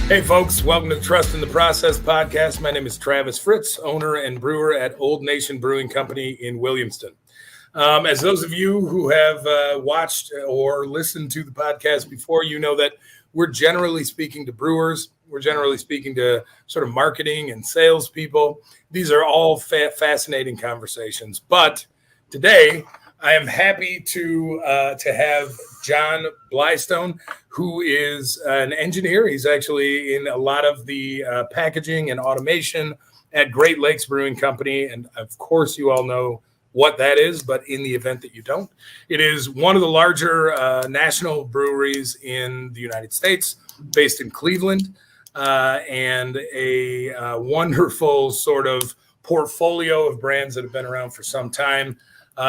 Hey folks, welcome to the Trust in the Process podcast. My name is Travis Fritz, owner and brewer at Old Nation Brewing Company in Williamston. As those of you who have watched or listened to the podcast before, you know that we're generally speaking to brewers. We're generally speaking to sort of marketing and salespeople. These are all fascinating conversations. But today, I am happy to have John Blystone, who is an engineer. He's actually in a lot of the packaging and automation at Great Lakes Brewing Company. And of course, you all know what that is, but in the event that you don't, it is one of the larger national breweries in the United States, based in Cleveland, and a wonderful sort of portfolio of brands that have been around for some time.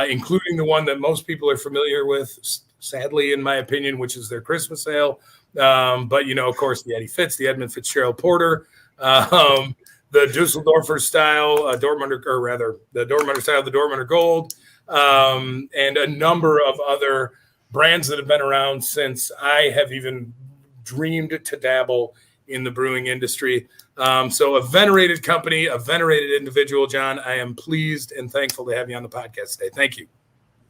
Including the one that most people are familiar with, sadly, in my opinion, which is their Christmas ale. But, you know, of course, the Eddie Fitz, the Edmund Fitzgerald Porter, the Dusseldorfer style, the Dortmunder style, the Dortmunder Gold, and a number of other brands that have been around since I have even dreamed to dabble in the brewing industry. So a venerated company, a venerated individual, John. I am pleased and thankful to have you on the podcast today. Thank you.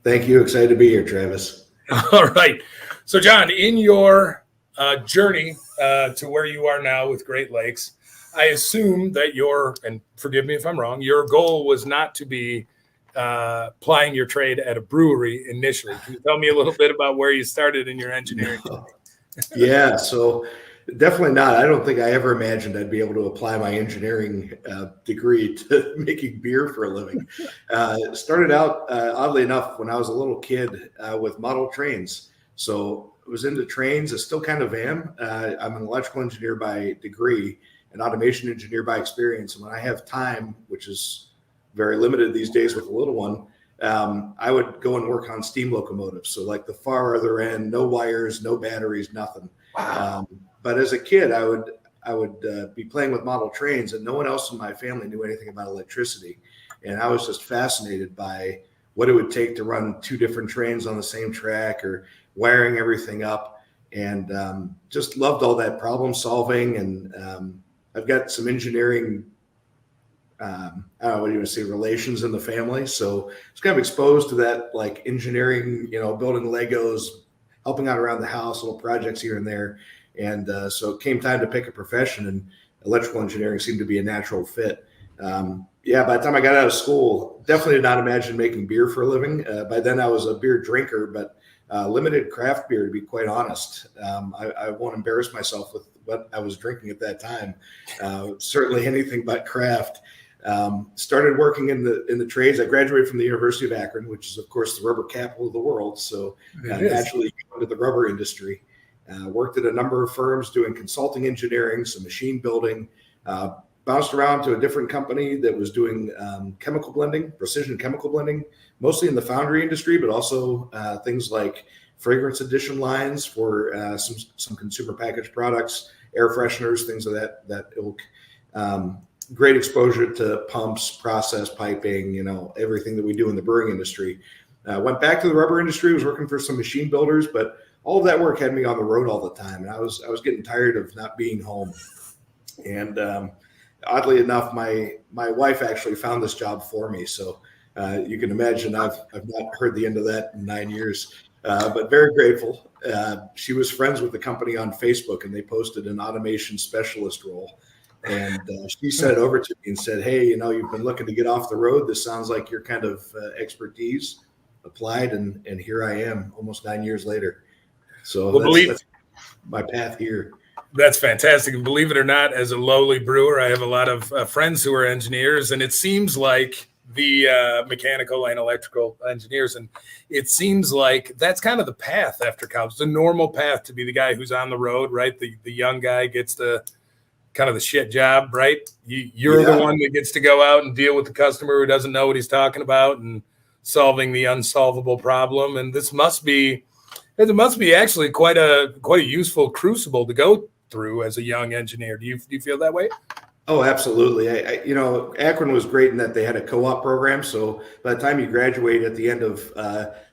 Thank you. Excited to be here, Travis. All right. So, John, in your journey to where you are now with Great Lakes, I assume that and forgive me if I'm wrong, your goal was not to be plying your trade at a brewery initially. Can you tell me a little bit about where you started in your engineering? Yeah, so definitely not. I don't think I ever imagined I'd be able to apply my engineering degree to making beer for a living. Started out, oddly enough, when I was a little kid with model trains. So I was into trains. I still kind of am. I'm an electrical engineer by degree and automation engineer by experience. And when I have time, which is very limited these days with a little one, I would go and work on steam locomotives. So like the far other end, no wires, no batteries, nothing. Wow. But as a kid, I would be playing with model trains, and no one else in my family knew anything about electricity. And I was just fascinated by what it would take to run two different trains on the same track or wiring everything up, and just loved all that problem solving. And I've got some engineering, I don't know, what do you want to say, relations in the family. So it's kind of exposed to that, like engineering, you know, building Legos, helping out around the house, little projects here and there. And so it came time to pick a profession, and electrical engineering seemed to be a natural fit. By the time I got out of school, definitely did not imagine making beer for a living. By then I was a beer drinker, but limited craft beer, to be quite honest. I won't embarrass myself with what I was drinking at that time. Certainly anything but craft. Started working in the trades. I graduated from the University of Akron, which is, of course, the rubber capital of the world. So naturally into the rubber industry. Worked at a number of firms doing consulting engineering, some machine building, bounced around to a different company that was doing chemical blending, precision chemical blending, mostly in the foundry industry, but also things like fragrance addition lines for some consumer packaged products, air fresheners, things of that ilk. Great exposure to pumps, process piping, you know, everything that we do in the brewing industry. Went back to the rubber industry, was working for some machine builders, but all of that work had me on the road all the time. And I was getting tired of not being home. And oddly enough, my wife actually found this job for me. So you can imagine I've not heard the end of that in 9 years, but very grateful. She was friends with the company on Facebook, and they posted an automation specialist role. And she sent it over to me and said, "Hey, you know, you've been looking to get off the road. This sounds like your kind of expertise." Applied, and here I am almost 9 years later. So that's my path here. That's fantastic. And believe it or not, as a lowly brewer, I have a lot of friends who are engineers, and it seems like the mechanical and electrical engineers. And it seems like that's kind of the path after college, the normal path to be the guy who's on the road, right? The young guy gets the kind of the shit job, right? You're the one that gets to go out and deal with the customer who doesn't know what he's talking about and solving the unsolvable problem. And it must be actually quite a useful crucible to go through as a young engineer. Do you feel that way? Oh, absolutely. Akron was great in that they had a co-op program. So by the time you graduate at the end of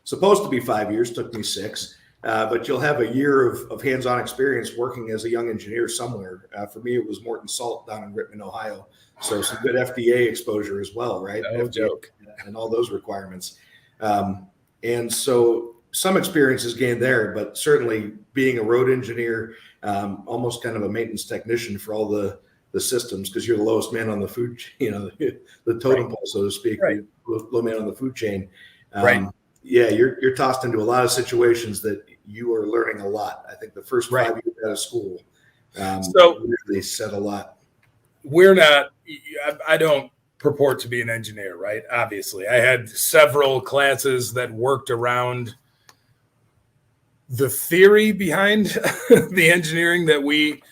supposed to be 5 years, took me 6. but you'll have a year of hands-on experience working as a young engineer somewhere. For me, it was Morton Salt down in Rittman, Ohio. So some good FDA exposure as well, right? No FDA joke. and all those requirements. And so some experience is gained there, but certainly being a road engineer, almost kind of a maintenance technician for all the systems, because you're the lowest man on the food, the totem pole, so to speak, the low man on the food chain. Right. Yeah, you're tossed into a lot of situations that you are learning a lot. I think the first 5 years out of school, really said a lot. I don't purport to be an engineer, right? Obviously, I had several classes that worked around the theory behind the engineering that we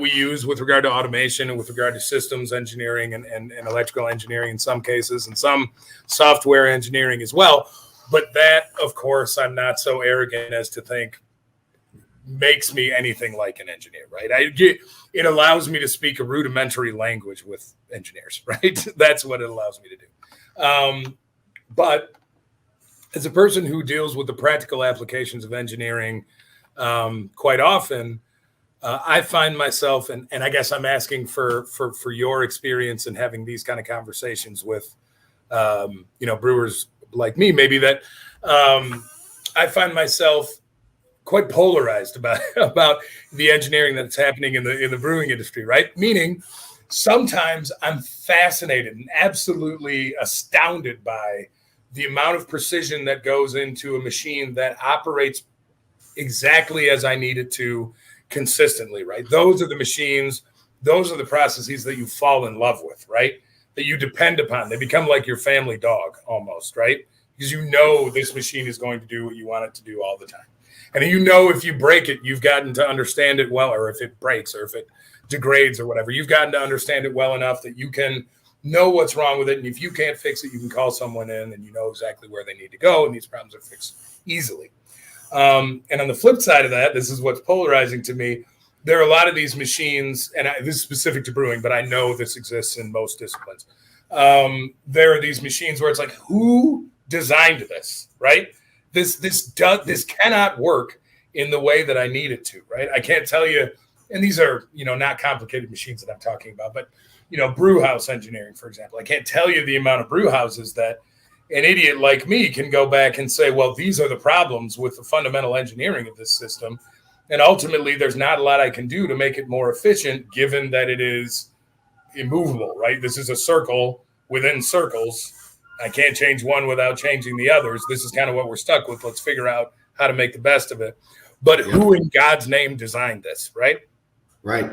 use with regard to automation and with regard to systems engineering and electrical engineering in some cases, and some software engineering as well. But that, of course, I'm not so arrogant as to think makes me anything like an engineer, right? It allows me to speak a rudimentary language with engineers, right? That's what it allows me to do. But as a person who deals with the practical applications of engineering quite often, I find myself, and I guess I'm asking for your experience in having these kind of conversations with, brewers like me, maybe, that I find myself quite polarized about the engineering that's happening in the brewing industry, right? Meaning, sometimes I'm fascinated and absolutely astounded by the amount of precision that goes into a machine that operates exactly as I need it to consistently, right? Those are the machines, those are the processes that you fall in love with, right? That you depend upon. They become like your family dog almost, right? Because you know this machine is going to do what you want it to do all the time. And if you break it, you've gotten to understand it well, or if it breaks or if it degrades or whatever, you've gotten to understand it well enough that you can know what's wrong with it. And if you can't fix it, you can call someone in and you know exactly where they need to go. And these problems are fixed easily. And on the flip side of that, this is what's polarizing to me. There are a lot of these machines, and this is specific to brewing, but I know this exists in most disciplines. There are these machines where it's like, who designed this, right? This cannot work in the way that I need it to, right? I can't tell you, and these are, not complicated machines that I'm talking about, but, brew house engineering, for example. I can't tell you the amount of brew houses that an idiot like me can go back and say, well, these are the problems with the fundamental engineering of this system. And ultimately, there's not a lot I can do to make it more efficient, given that it is immovable, right? This is a circle within circles. I can't change one without changing the others. This is kind of what we're stuck with. Let's figure out how to make the best of it. But who in God's name designed this, right? Right.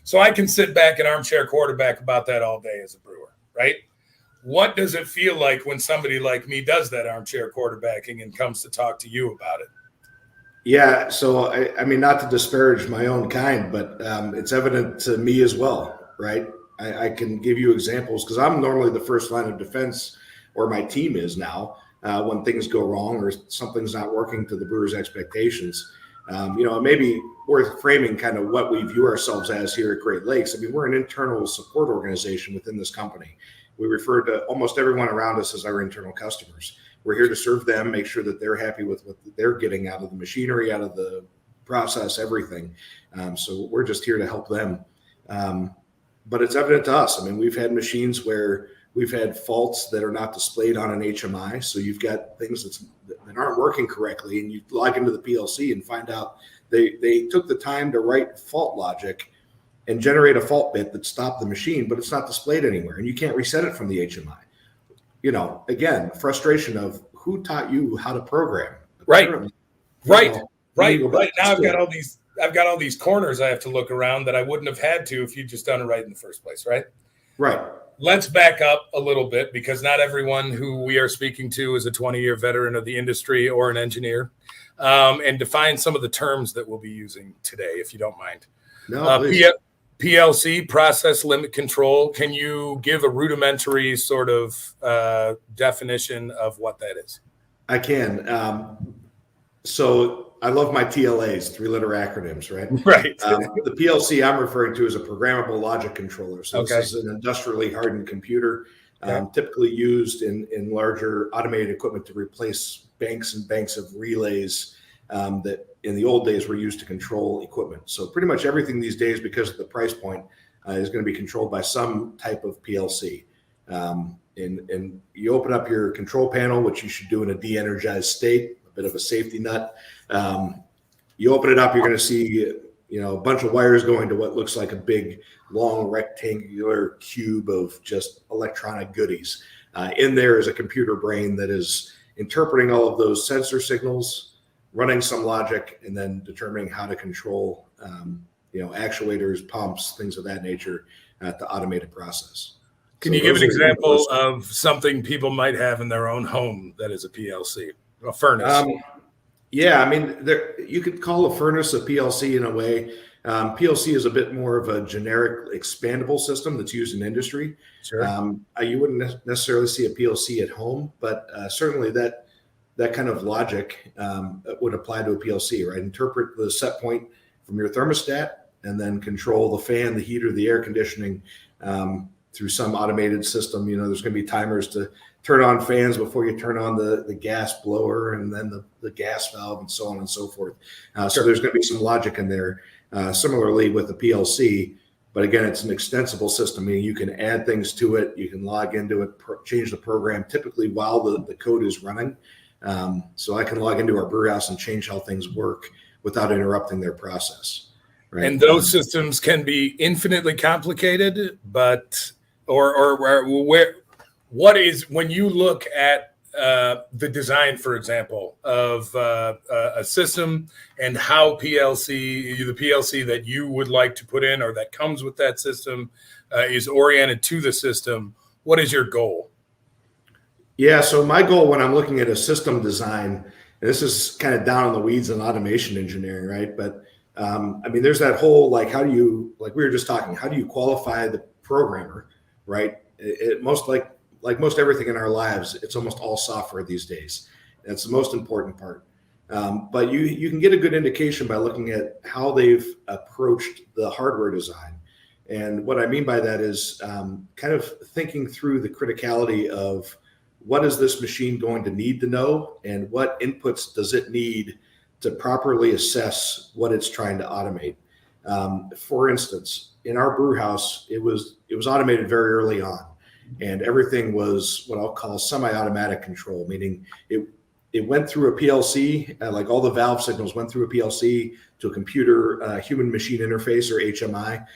So I can sit back and armchair quarterback about that all day as a brewer, right? What does it feel like when somebody like me does that armchair quarterbacking and comes to talk to you about it? Yeah. So, I mean, not to disparage my own kind, but it's evident to me as well, right? I can give you examples because I'm normally the first line of defense, or my team is now, when things go wrong or something's not working to the brewer's expectations. Maybe worth framing kind of what we view ourselves as here at Great Lakes. I mean, we're an internal support organization within this company. We refer to almost everyone around us as our internal customers. We're here to serve them, make sure that they're happy with what they're getting out of the machinery, out of the process, everything. So we're just here to help them. But it's evident to us. I mean, we've had machines where we've had faults that are not displayed on an HMI. So you've got things that aren't working correctly, and you log into the PLC and find out they took the time to write fault logic and generate a fault bit that stopped the machine, but it's not displayed anywhere, and you can't reset it from the HMI. Again, frustration of who taught you how to program. Right. Now I've got all these corners I have to look around that I wouldn't have had to if you just done it right in the first place, right? Right. Let's back up a little bit, because not everyone who we are speaking to is a 20-year veteran of the industry or an engineer, and define some of the terms that we'll be using today, if you don't mind. No, PLC, process limit control. Can you give a rudimentary sort of definition of what that is? I can. So I love my TLAs, 3-letter acronyms, right? Right. The PLC I'm referring to is a programmable logic controller. So this is an industrially hardened computer, typically used in larger automated equipment to replace banks and banks of relays that in the old days were used to control equipment. So pretty much everything these days, because of the price point, is going to be controlled by some type of PLC. And you open up your control panel, which you should do in a de-energized state, a bit of a safety nut. You open it up, you're going to see, a bunch of wires going to what looks like a big, long, rectangular cube of just electronic goodies. In there is a computer brain that is interpreting all of those sensor signals, running some logic, and then determining how to control, actuators, pumps, things of that nature to automate a process. Can you give an example of something people might have in their own home that is a PLC, a furnace? You could call a furnace a PLC in a way. PLC is a bit more of a generic expandable system that's used in industry. Sure. You wouldn't necessarily see a PLC at home, but certainly that kind of logic would apply to a PLC, right? Interpret the set point from your thermostat and then control the fan, the heater, the air conditioning through some automated system. There's going to be timers to turn on fans before you turn on the gas blower and then the gas valve and so on and so forth. So there's going to be some logic in there. Similarly with the PLC, but again, it's an extensible system. Meaning you can add things to it. You can log into it, change the program typically while the code is running. So I can log into our brew house and change how things work without interrupting their process. Right? And those systems can be infinitely complicated, but what is, when you look at the design, for example, of a system and how the PLC that you would like to put in or that comes with that system is oriented to the system, what is your goal? Yeah, so my goal when I'm looking at a system design, and this is kind of down in the weeds in automation engineering, right? But there's that whole, like we were just talking, how do you qualify the programmer, right? Most everything in our lives, it's almost all software these days. That's the most important part. But you can get a good indication by looking at how they've approached the hardware design. And what I mean by that is kind of thinking through the criticality of what is this machine going to need to know and what inputs does it need to properly assess what it's trying to automate. For instance, in our brew house, it was automated very early on. And everything was what I'll call semi-automatic control, meaning it went through a PLC, like all the valve signals went through a PLC to a computer human machine interface, or HMI.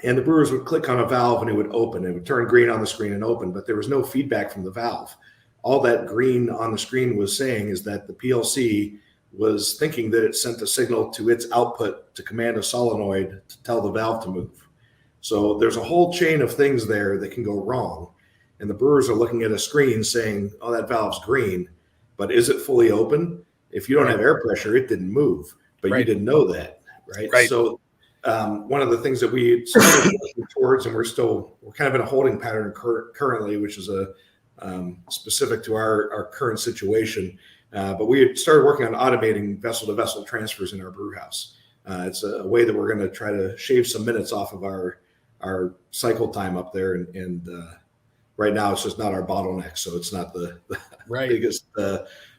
And the brewers would click on a valve and it would open. It would turn green on the screen and open, but there was no feedback from the valve. All that green on the screen was saying is that the PLC was thinking that it sent a signal to its output to command a solenoid to tell the valve to move. So there's a whole chain of things there that can go wrong. And the brewers are looking at a screen saying, oh, that valve's green, but is it fully open? If you don't have air pressure, it didn't move, but you didn't know that, right? So one of the things that we started working towards, and we're kind of in a holding pattern currently, which is specific to our current situation. But we had started working on automating vessel-to-vessel transfers in our brew house. It's a way that we're going to try to shave some minutes off of our cycle time up there. And right now it's just not our bottleneck. So it's not the biggest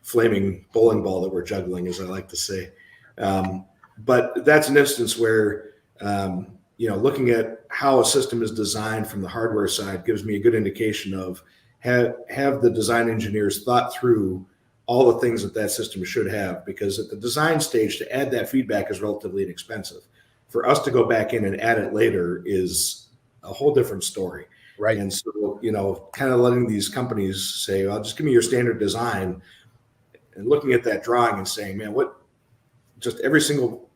flaming bowling ball that we're juggling, as I like to say. But that's an instance where, looking at how a system is designed from the hardware side gives me a good indication of have the design engineers thought through all the things that system should have, because at the design stage, to add that feedback is relatively inexpensive. For us to go back in and add it later is a whole different story. Right. And so, kind of letting these companies say, well, just give me your standard design, and looking at that drawing and saying, man, just every single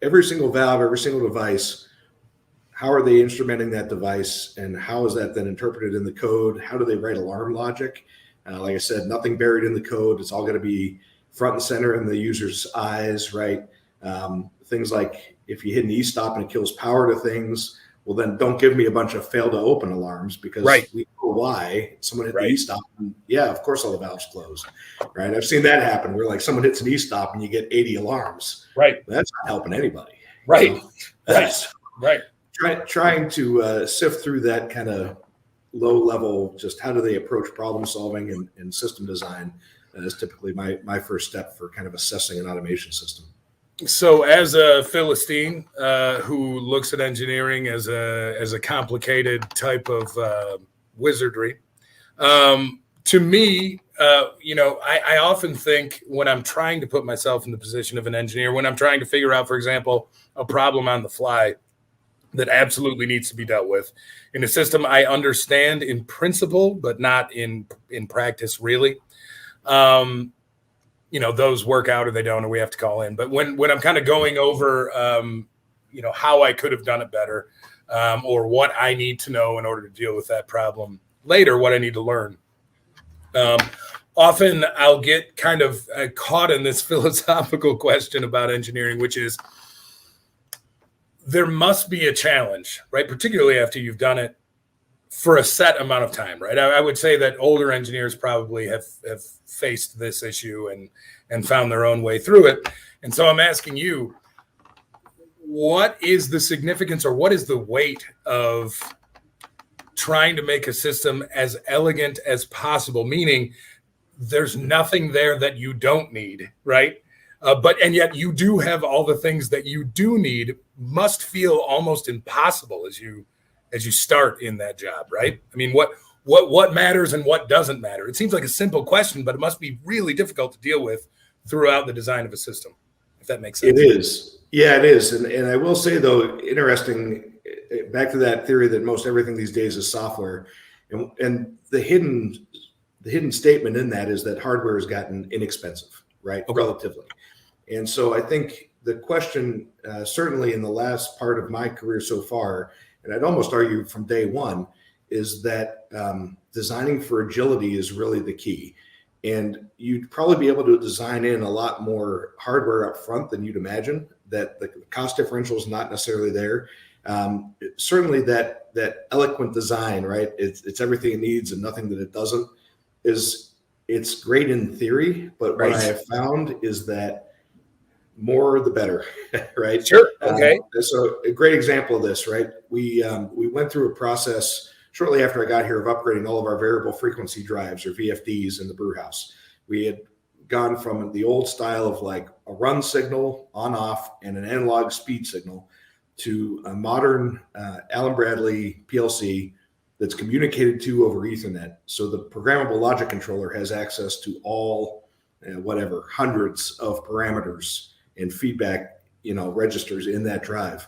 valve, every single device, how are they instrumenting that device, and how is that then interpreted in the code? How do they write alarm logic? Like I said, nothing buried in the code. It's all going to be front and center in the user's eyes, right? Things like if you hit an e-stop and it kills power to things, well, then don't give me a bunch of fail to open alarms, because we know why. Someone hit the e-stop, and of course all the valves closed, right? I've seen that happen where like someone hits an e-stop and you get 80 alarms. Right. That's not helping anybody. Right. Trying to sift through that kind of low level, just how do they approach problem solving and system design is typically my first step for kind of assessing an automation system. So, as a Philistine who looks at engineering as a complicated type of wizardry, to me, I often think when I'm trying to put myself in the position of an engineer, when I'm trying to figure out, for example, a problem on the fly that absolutely needs to be dealt with in a system I understand in principle, but not in practice, really. Those work out or they don't, or we have to call in. But when I'm kind of going over, how I could have done it better, or what I need to know in order to deal with that problem later, what I need to learn. Often I'll get kind of caught in this philosophical question about engineering, which is there must be a challenge, right? Particularly after you've done it for a set amount of time, right? I would say that older engineers probably have faced this issue and found their own way through it. And so I'm asking you, what is the significance or what is the weight of trying to make a system as elegant as possible? Meaning there's nothing there that you don't need, right? And yet you do have all the things that you do need. Must feel almost impossible as you start in that job, right? I mean, what matters and what doesn't matter? It seems like a simple question, but it must be really difficult to deal with throughout the design of a system, if that makes sense. It is. Yeah, it is. And I will say, though, interesting, back to that theory that most everything these days is software. And the hidden statement in that is that hardware has gotten inexpensive, right? Okay. Relatively. And so I think the question, certainly in the last part of my career so far, and I'd almost argue from day one, is that designing for agility is really the key. And you'd probably be able to design in a lot more hardware up front than you'd imagine, that the cost differential is not necessarily there. Certainly that eloquent design, right? It's everything it needs and nothing that it doesn't. It's great in theory, but right. What I have found is that more the better, right? Sure. Okay. So a great example of this, right? We went through a process shortly after I got here of upgrading all of our variable frequency drives, or VFDs, in the brew house. We had gone from the old style of like a run signal on off and an analog speed signal to a modern Allen Bradley PLC that's communicated to over Ethernet. So the programmable logic controller has access to all hundreds of parameters and feedback, registers in that drive.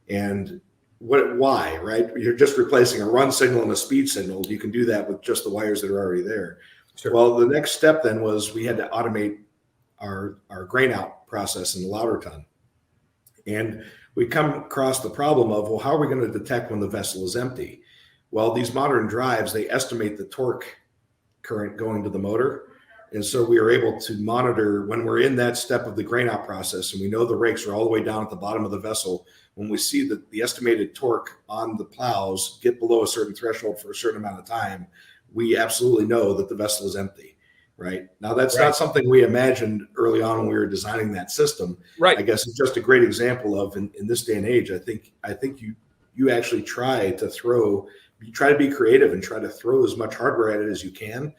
And why, right? You're just replacing a run signal and a speed signal. You can do that with just the wires that are already there. Sure. Well, the next step then was we had to automate our grain out process in the lauter ton. And we come across the problem of, well, how are we going to detect when the vessel is empty? Well, these modern drives, they estimate the torque current going to the motor. And so we are able to monitor when we're in that step of the grain out process, and we know the rakes are all the way down at the bottom of the vessel. When we see that the estimated torque on the plows get below a certain threshold for a certain amount of time, we absolutely know that the vessel is empty, right? Now, that's not something we imagined early on when we were designing that system. Right. I guess it's just a great example of in this day and age, I think you actually try to be creative and try to throw as much hardware at it as you can.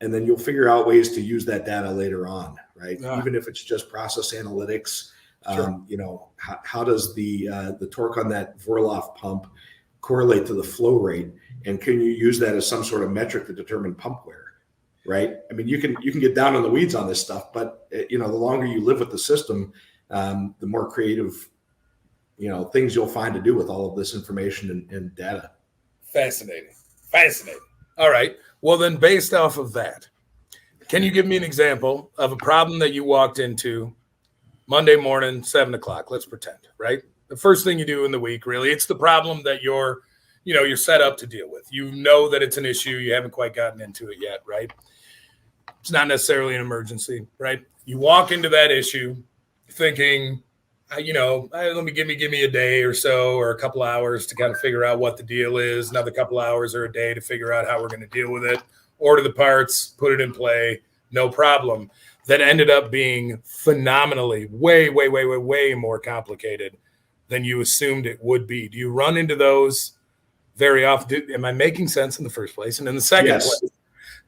And then you'll figure out ways to use that data later on, right? Yeah. Even if it's just process analytics, sure. How does the torque on that Vorloff pump correlate to the flow rate? And can you use that as some sort of metric to determine pump wear, right? I mean, you can get down in the weeds on this stuff, but the longer you live with the system, the more creative, things you'll find to do with all of this information and data. Fascinating. All right. Well, then, based off of that, can you give me an example of a problem that you walked into Monday morning, 7:00, let's pretend, right? The first thing you do in the week, really, it's the problem that you're set up to deal with. You know that it's an issue. You haven't quite gotten into it yet, right? It's not necessarily an emergency, right? You walk into that issue thinking, let me give me a day or so, or a couple hours to kind of figure out what the deal is. Another couple hours or a day to figure out how we're going to deal with it. Order the parts, put it in play, no problem. That ended up being phenomenally way more complicated than you assumed it would be. Do you run into those very often? Am I making sense in the first place? And in the second place,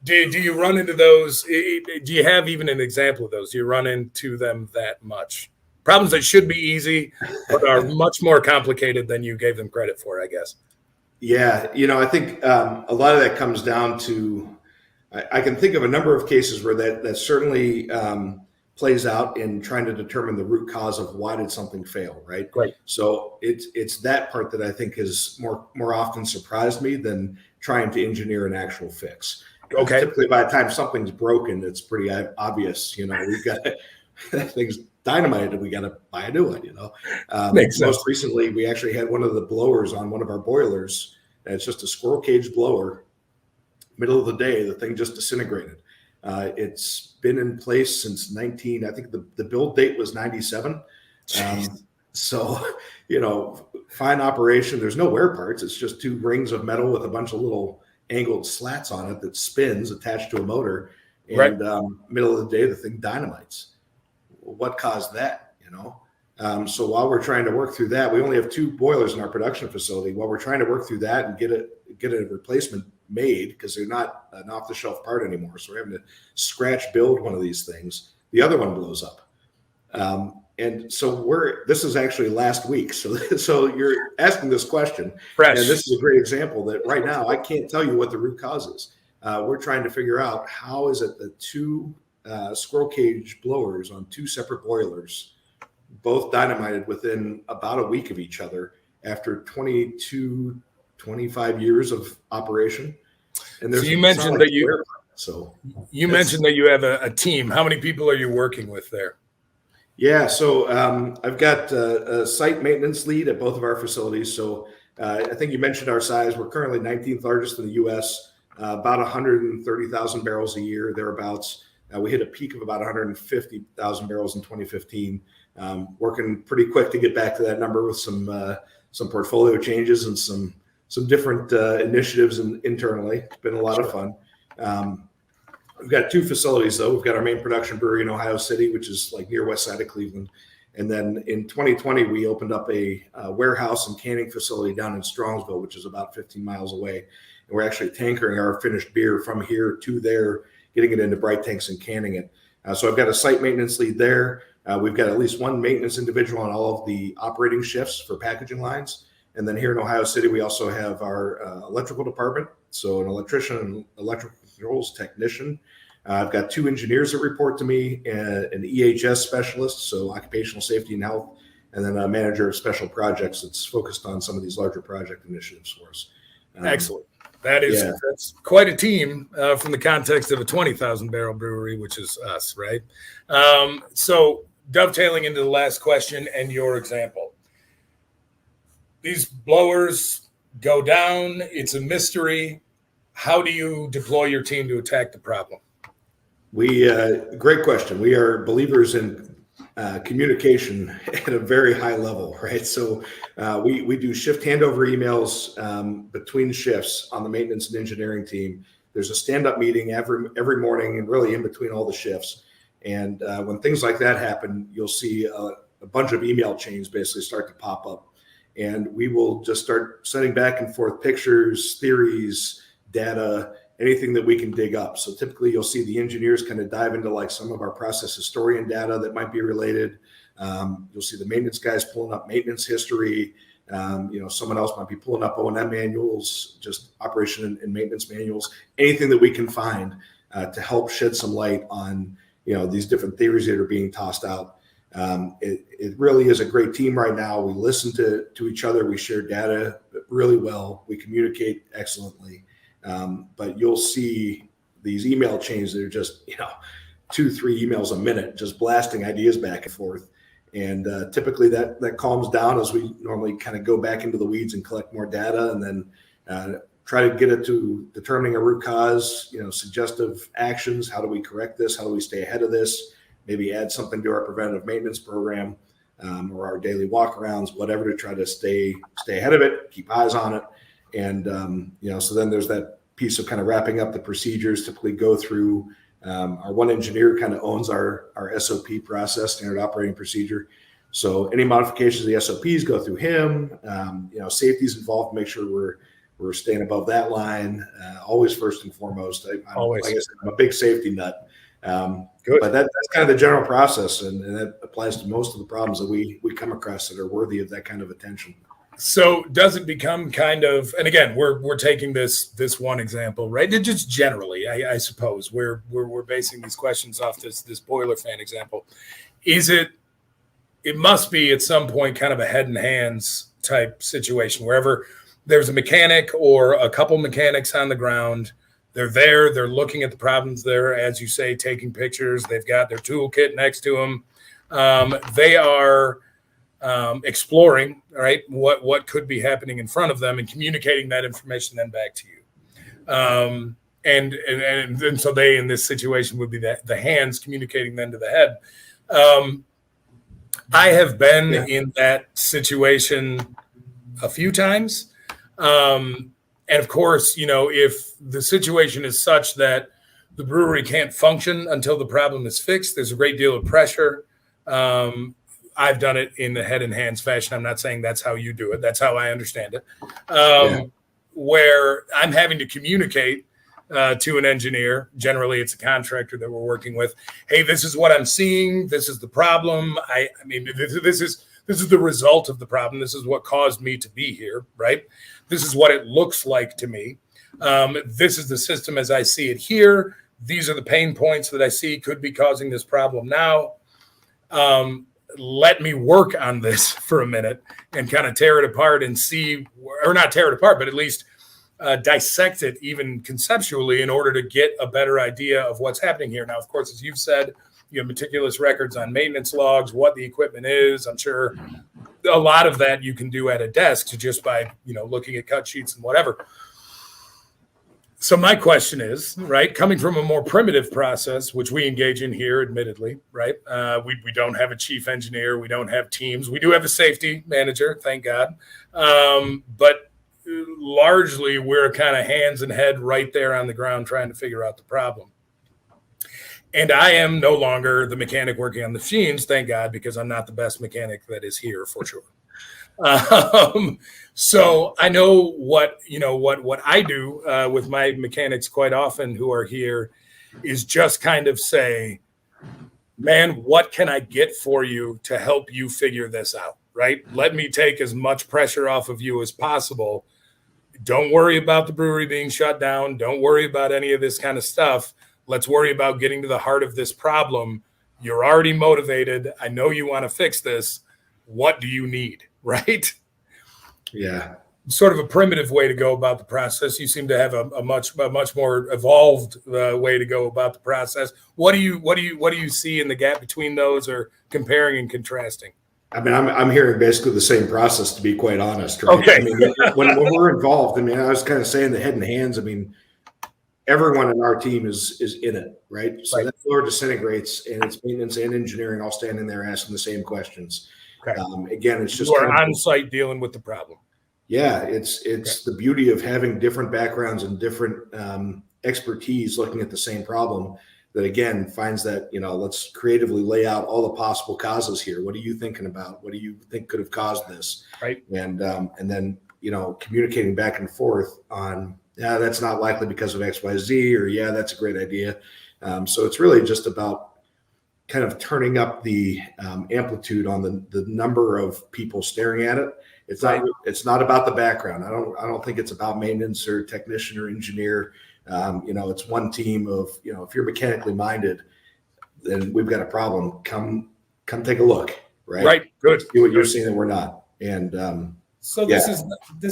Do you run into those? Do you have even an example of those? Do you run into them that much? Problems that should be easy, but are much more complicated than you gave them credit for, I guess. Yeah, I think a lot of that comes down to, I can think of a number of cases where that certainly plays out in trying to determine the root cause of why did something fail, right? Right. So it's that part that I think has more often surprised me than trying to engineer an actual fix. Okay. Typically, by the time something's broken, it's pretty obvious. We've got that thing's dynamited. We got to buy a new one. Makes sense. Most recently, we actually had one of the blowers on one of our boilers. And it's just a squirrel cage blower. Middle of the day, the thing just disintegrated. It's been in place since I think the build date was 97. So, fine operation. There's no wear parts. It's just two rings of metal with a bunch of little angled slats on it that spins attached to a motor. And right. Middle of the day, the thing dynamites. What caused that? So while we're trying to work through that, we only have 2 boilers in our production facility. While we're trying to work through that and get a replacement made, because they're not an off-the-shelf part anymore, so we're having to scratch build one of these things. The other one blows up, and so this is actually last week. So you're asking this question, Fresh. And this is a great example that right now I can't tell you what the root cause is. We're trying to figure out how is it that 2 squirrel cage blowers on 2 separate boilers, both dynamited within about a week of each other after 25 years of operation. And so you mentioned that you mentioned that you have a team. How many people are you working with there? Yeah, so I've got a site maintenance lead at both of our facilities. So I think you mentioned our size. We're currently 19th largest in the U.S., about 130,000 barrels a year, thereabouts. We hit a peak of about 150,000 barrels in 2015. Working pretty quick to get back to that number with some portfolio changes and some different initiatives internally. It's been a lot of fun. We've got 2 facilities though. We've got our main production brewery in Ohio City, which is like near west side of Cleveland. And then in 2020, we opened up a warehouse and canning facility down in Strongsville, which is about 15 miles away. And we're actually tankering our finished beer from here to there, getting it into bright tanks and canning it. So I've got a site maintenance lead there. We've got at least 1 maintenance individual on all of the operating shifts for packaging lines. And then here in Ohio City, we also have our electrical department. So an electrician and electrical controls technician. I've got 2 engineers that report to me, an EHS specialist, so occupational safety and health, and then a manager of special projects that's focused on some of these larger project initiatives for us. Excellent. That's quite a team from the context of a 20,000 barrel brewery, which is us, right? So dovetailing into the last question and your example, these blowers go down. It's a mystery. How do you deploy your team to attack the problem? Great question. We are believers in communication at a very high level, right? So we do shift handover emails between shifts on the maintenance and engineering team. There's a stand-up meeting every morning and really in between all the shifts. And when things like that happen, you'll see a bunch of email chains basically start to pop up. And we will just start sending back and forth pictures, theories, data, anything that we can dig up. So typically you'll see the engineers kind of dive into like some of our process historian data that might be related. You'll see the maintenance guys pulling up maintenance history. Someone else might be pulling up O&M manuals, just operation and maintenance manuals, anything that we can find to help shed some light on, these different theories that are being tossed out. It really is a great team right now. We listen to each other. We share data really well. We communicate excellently. But you'll see these email chains that are just, 2-3 emails a minute, just blasting ideas back and forth. And typically that calms down as we normally kind of go back into the weeds and collect more data and then try to get it to determining a root cause, suggestive actions. How do we correct this? How do we stay ahead of this? Maybe add something to our preventative maintenance program or our daily walkarounds, whatever, to try to stay ahead of it, keep eyes on it. And, so then there's that piece of kind of wrapping up the procedures. Typically go through our one engineer kind of owns our SOP process, standard operating procedure. So any modifications of the SOPs go through him. Safety's involved to make sure we're staying above that line. Always first and foremost. Always. Like I said, I'm a big safety nut. Good. But that's kind of the general process, and that applies to most of the problems that we come across that are worthy of that kind of attention. So does it become kind of, and again, we're taking this one example, right? Just generally, I suppose we're basing these questions off this boiler fan example. It must be at some point kind of a head and hands type situation, wherever there's a mechanic or a couple mechanics on the ground. They're there, they're looking at the problems there, as you say, taking pictures. They've got their toolkit next to them. They are exploring, right, what could be happening in front of them and communicating that information then back to you. And so they, in this situation, would be the hands communicating then to the head. I have been in that situation a few times. And of course, if the situation is such that the brewery can't function until the problem is fixed, there's a great deal of pressure. I've done it in the head and hands fashion. I'm not saying that's how you do it. That's how I understand it. Where I'm having to communicate to an engineer. Generally, it's a contractor that we're working with. Hey, this is what I'm seeing. This is the problem. I mean, this is the result of the problem. This is what caused me to be here, right? This is what it looks like to me. This is the system as I see it here. These are the pain points that I see could be causing this problem now. Let me work on this for a minute and kind of tear it apart and see, or not tear it apart, but at least dissect it even conceptually in order to get a better idea of what's happening here. Now, of course, as you've said, you have meticulous records on maintenance logs, what the equipment is. I'm sure a lot of that you can do at a desk just by, looking at cut sheets and whatever. So my question is, right, coming from a more primitive process, which we engage in here, admittedly, right? We don't have a chief engineer. We don't have teams. We do have a safety manager, thank God. But largely, we're kind of hands and head right there on the ground trying to figure out the problem. And I am no longer the mechanic working on the machines, thank God, because I'm not the best mechanic that is here for sure. So I know what I do with my mechanics quite often who are here is just kind of say, man, what can I get for you to help you figure this out, right? Let me take as much pressure off of you as possible. Don't worry about the brewery being shut down. Don't worry about any of this kind of stuff. Let's worry about getting to the heart of this problem. You're already motivated. I know you want to fix this. What do you need? Right? Yeah. Sort of a primitive way to go about the process. You seem to have a much more evolved way to go about the process. What do you see in the gap between those, or comparing and contrasting? I mean, I'm hearing basically the same process, to be quite honest. Right? Okay. I mean, when we're involved, I mean, I was kind of saying the head and hands. I mean, everyone in our team is in it, right? So that floor disintegrates, and it's maintenance and engineering all standing there asking the same questions. Okay. Again, it's just you are on site dealing with the problem. Yeah, it's the beauty of having different backgrounds and different expertise looking at the same problem. That again finds that let's creatively lay out all the possible causes here. What are you thinking about? What do you think could have caused this? Right. And then communicating back and forth on that's not likely because of X, Y, Z, or that's a great idea. So it's really just about kind of turning up the amplitude on the number of people staring at it. It's not about the background. I don't think it's about maintenance or technician or engineer. It's one team of, if you're mechanically minded, then we've got a problem. Come take a look. Right. Right. Good. See what you're seeing that we're not. And so this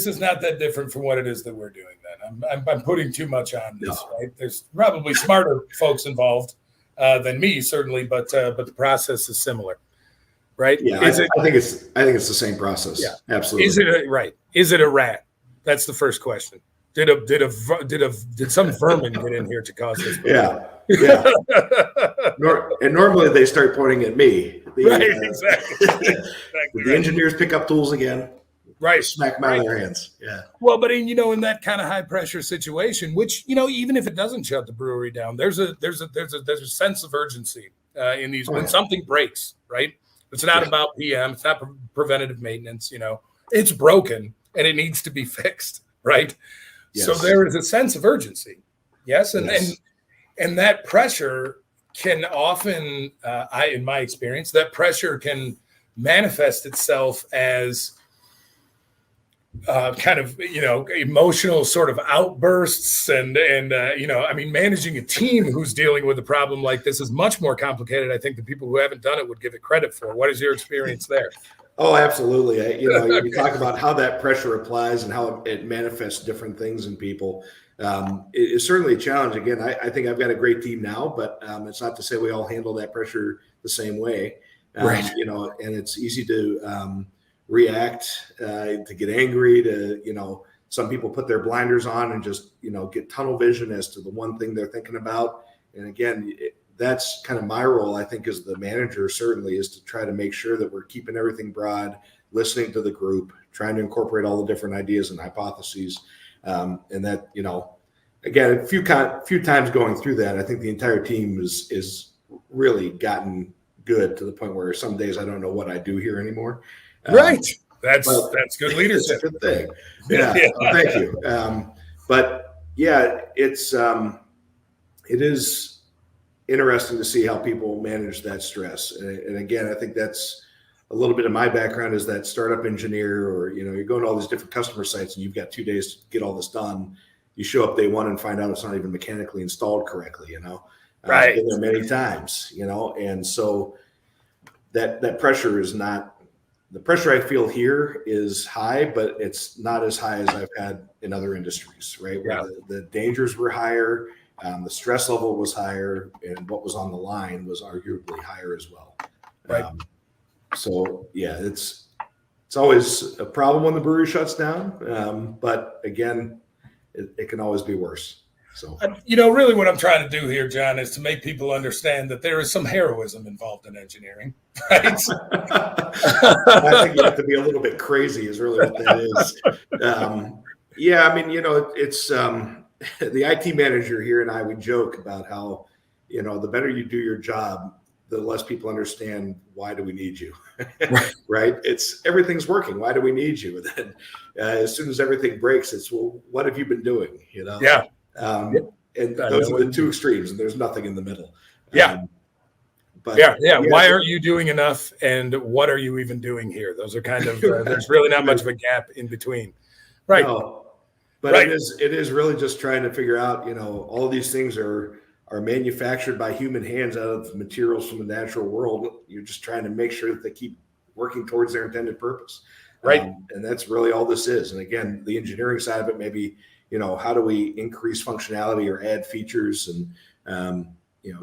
is not that different from what it is that we're doing then. I'm putting too much on this, right? There's probably smarter folks involved than me, certainly, but the process is similar, right? Yeah, I think it's the same process. Yeah, absolutely. Is it a rat? That's the first question. Did some vermin get in here to cause this? Yeah. And normally they start pointing at me. Exactly. The engineers pick up tools again. Right. Smack them out of their hands. Yeah. Well, but in that kind of high pressure situation, which, even if it doesn't shut the brewery down, there's a sense of urgency in these when something breaks, right? It's not about PM, it's not preventative maintenance, it's broken and it needs to be fixed, right? Yes. So there is a sense of urgency. Yes. And that pressure can often, in my experience, that pressure can manifest itself as kind of, emotional sort of outbursts and I mean, managing a team who's dealing with a problem like this is much more complicated. I think the people who haven't done it would give it credit for. What is your experience there? Oh, absolutely. You Okay. talk about how that pressure applies and how it manifests different things in people. It's certainly a challenge. Again, I think I've got a great team now, but it's not to say we all handle that pressure the same way. Right. And it's easy to react, to get angry, to, some people put their blinders on and just, get tunnel vision as to the one thing they're thinking about. And again, that's kind of my role, I think, as the manager, certainly, is to try to make sure that we're keeping everything broad, listening to the group, trying to incorporate all the different ideas and hypotheses. And that, again, a few times going through that, I think the entire team is really gotten good to the point where some days I don't know what I do here anymore. Right. That's good leadership. It's a good thing. Yeah. Thank you. But yeah, it is interesting to see how people manage that stress. And again, I think that's a little bit of my background, is that startup engineer, or, you're going to all these different customer sites and you've got 2 days to get all this done. You show up day one and find out it's not even mechanically installed correctly, Right. I've been there many times, and so that pressure is not, the pressure I feel here is high, but it's not as high as I've had in other industries, right? Where the dangers were higher, the stress level was higher, and what was on the line was arguably higher as well. Right. So yeah, it's always a problem when the brewery shuts down. But again, it can always be worse. So, really what I'm trying to do here, John, is to make people understand that there is some heroism involved in engineering, right? I think you have to be a little bit crazy is really what that is. I mean, it's the IT manager here and I, we joke about how, the better you do your job, the less people understand, why do we need you? Right? It's everything's working. Why do we need you? And then as soon as everything breaks, it's, well, what have you been doing? Yeah. And those are the two extremes, and there's nothing in the middle. But why aren't you doing enough? And what are you even doing here? Those are kind of, there's really not much of a gap in between. Right. No, but it is really just trying to figure out, all these things are manufactured by human hands out of materials from the natural world. You're just trying to make sure that they keep working towards their intended purpose. Right. And that's really all this is. And again, the engineering side of it, maybe, how do we increase functionality or add features and,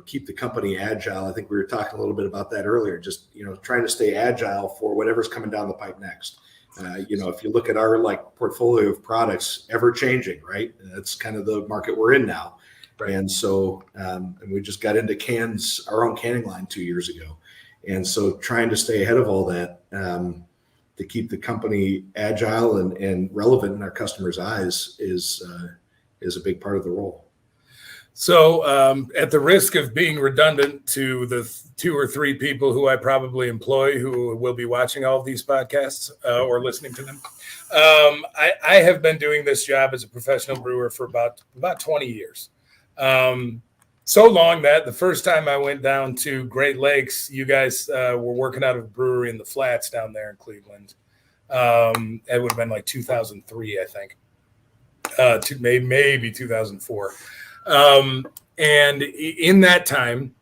keep the company agile. I think we were talking a little bit about that earlier, just, trying to stay agile for whatever's coming down the pipe next. If you look at our portfolio of products, ever changing, right? That's kind of the market we're in now. Right. And so, and we just got into our own canning line 2 years ago. And so trying to stay ahead of all that, to keep the company agile and relevant in our customers' eyes is a big part of the role. So at the risk of being redundant to the 2 or 3 people who I probably employ who will be watching all of these podcasts or listening to them, I have been doing this job as a professional brewer for about 20 years. So long that the first time I went down to Great Lakes, you guys were working out of a brewery in the Flats down there in Cleveland. It would have been like 2003, I think, maybe 2004. And in that time,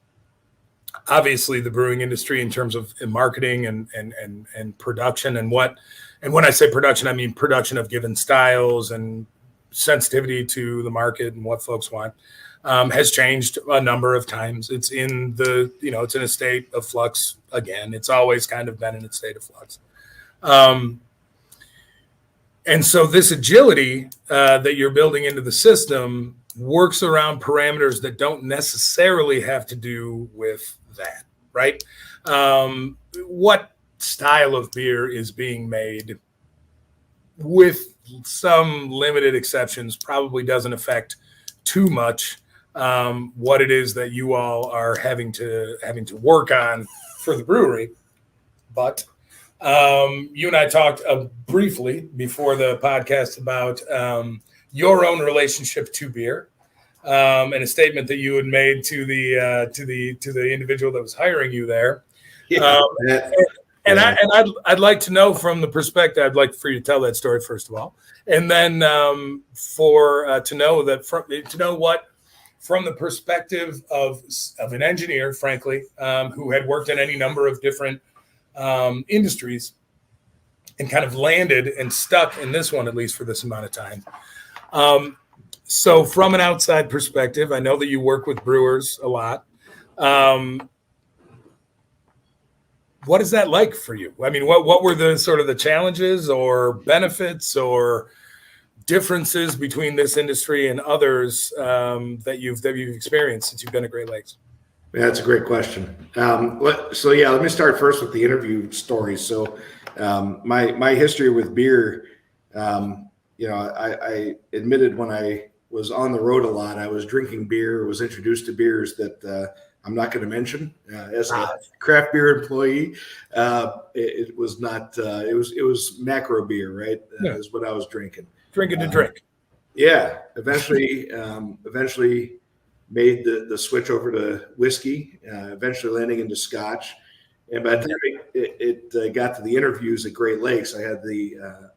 obviously the brewing industry in terms of marketing and production and when I say production, I mean production of given styles and sensitivity to the market and what folks want, has changed a number of times. It's in it's in a state of flux again. It's always kind of been in a state of flux. And so this agility that you're building into the system works around parameters that don't necessarily have to do with that, right? What style of beer is being made, with some limited exceptions, probably doesn't affect too much what it is that you all are having to work on for the brewery. But You and I talked briefly before the podcast about your own relationship to beer, and a statement that you had made to the individual that was hiring you there. Yeah, I'd like to know from the perspective. I'd like for you to tell that story first of all, and then to know what from the perspective of an engineer, frankly, who had worked in any number of different industries and kind of landed and stuck in this one, at least for this amount of time. So from an outside perspective, I know that you work with brewers a lot. What is that like for you? I mean, what were the sort of the challenges or benefits or differences between this industry and others that you've experienced since you've been at Great Lakes? Yeah, that's a great question. Let me start first with the interview story. So, my history with beer, I admitted when I was on the road a lot, I was drinking beer, was introduced to beers that I'm not going to mention as a craft beer employee. It was not. It was macro beer, right? Is what I was drinking. Drinking to drink. Yeah. Eventually made the switch over to whiskey. Eventually landing into Scotch. And by the time it got to the interviews at Great Lakes, I had the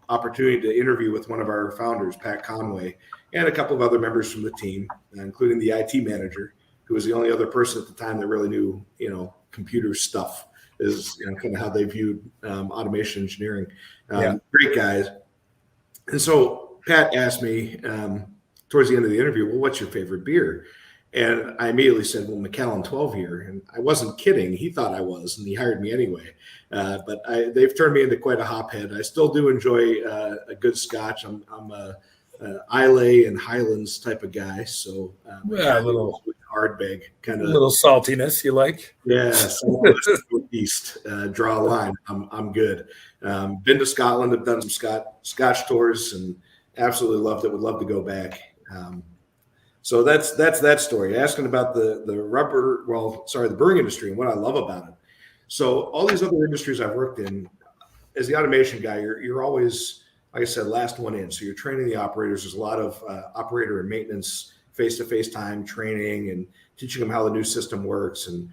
opportunity to interview with one of our founders, Pat Conway, and a couple of other members from the team, including the IT manager, who was the only other person at the time that really knew, computer stuff, is kind of how they viewed automation engineering. Great guys. And so Pat asked me towards the end of the interview, well, what's your favorite beer? And I immediately said, well, Macallan 12 here. And I wasn't kidding. He thought I was, and he hired me anyway. But they've turned me into quite a hophead. I still do enjoy a good Scotch. I'm a Islay and Highlands type of guy. So a little Ardbeg kind of. A little saltiness you like? Yeah, East, draw a line. I'm good. Been to Scotland, have done some Scotch tours, and absolutely loved it. Would love to go back. So that's that story. Asking about the brewing industry and what I love about it. So all these other industries I've worked in, as the automation guy, you're always, like I said, last one in. So you're training the operators. There's a lot of operator and maintenance face-to-face time training and teaching them how the new system works. And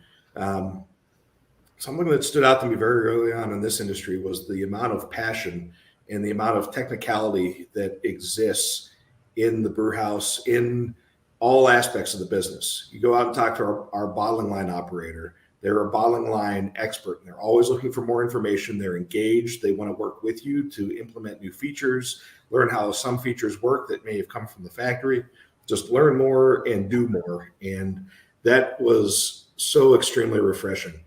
something that stood out to me very early on in this industry was the amount of passion and the amount of technicality that exists in the brew house, in all aspects of the business. You go out and talk to our bottling line operator. They're a bottling line expert, and they're always looking for more information. They're engaged. They want to work with you to implement new features, learn how some features work that may have come from the factory. Just learn more and do more. And that was so extremely refreshing.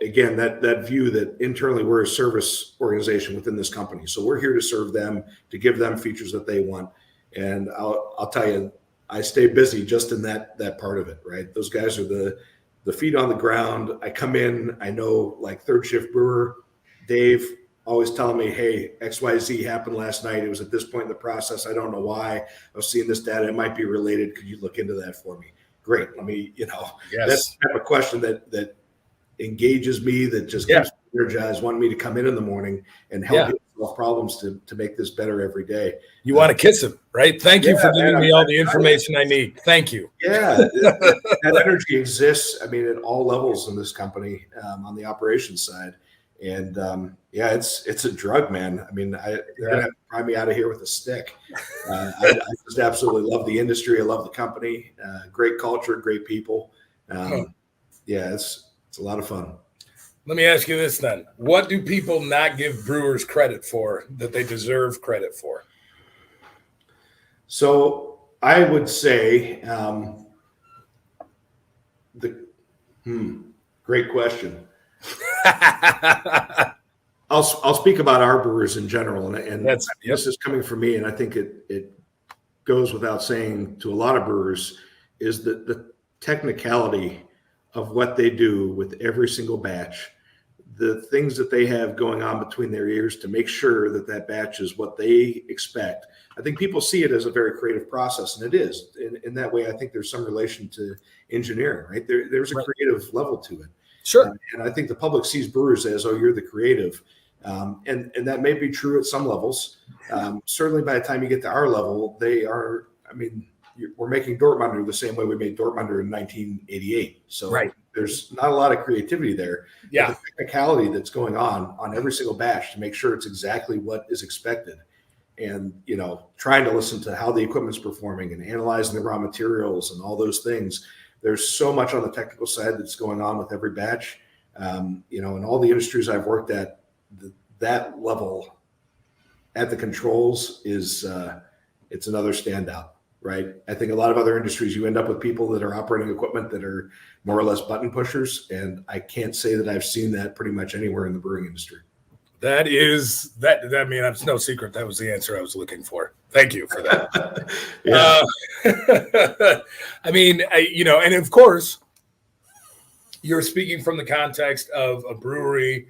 Again, that view that internally we're a service organization within this company. So we're here to serve them, to give them features that they want. And I'll tell you, I stay busy just in that part of it, right? Those guys are the feet on the ground. I come in, I know, like third shift brewer, Dave, always telling me, hey, XYZ happened last night. It was at this point in the process. I don't know why. I was seeing this data. It might be related. Could you look into that for me? Great. Let me, Yes. That's the type of question that engages me, that just keeps me energized, wanting me to come in the morning and help solve problems to make this better every day. You want to kiss him, right? Thank you for giving me all the information I need. Thank you. Yeah, that energy exists, at all levels in this company on the operations side. And it's a drug, man. They're gonna have to pry me out of here with a stick. I just absolutely love the industry. I love the company. Great culture, great people. It's a lot of fun. Let me ask you this then: what do people not give brewers credit for that they deserve credit for? So I would say great question. I'll speak about our brewers in general, and this is coming from me, and I think it goes without saying to a lot of brewers, is that the technicality of what they do with every single batch, the things that they have going on between their ears to make sure that batch is what they expect. I think people see it as a very creative process, and it is. In that way, I think there's some relation to engineering, right? There's a creative level to it. Sure. And I think the public sees brewers as, oh, you're the creative. And that may be true at some levels. Certainly by the time you get to our level, they are, I mean, we're making Dortmunder the same way we made Dortmunder in 1988. So right. There's not a lot of creativity there. Yeah. But the technicality that's going on every single batch to make sure it's exactly what is expected. And, trying to listen to how the equipment's performing and analyzing the raw materials and all those things. There's so much on the technical side that's going on with every batch. In all the industries I've worked at, that level at the controls is it's another standout, right? I think a lot of other industries, you end up with people that are operating equipment that are more or less button pushers. And I can't say that I've seen that pretty much anywhere in the brewing industry. That is that. I mean, it's no secret. That was the answer I was looking for. Thank you for that. I mean, and of course, you're speaking from the context of a brewery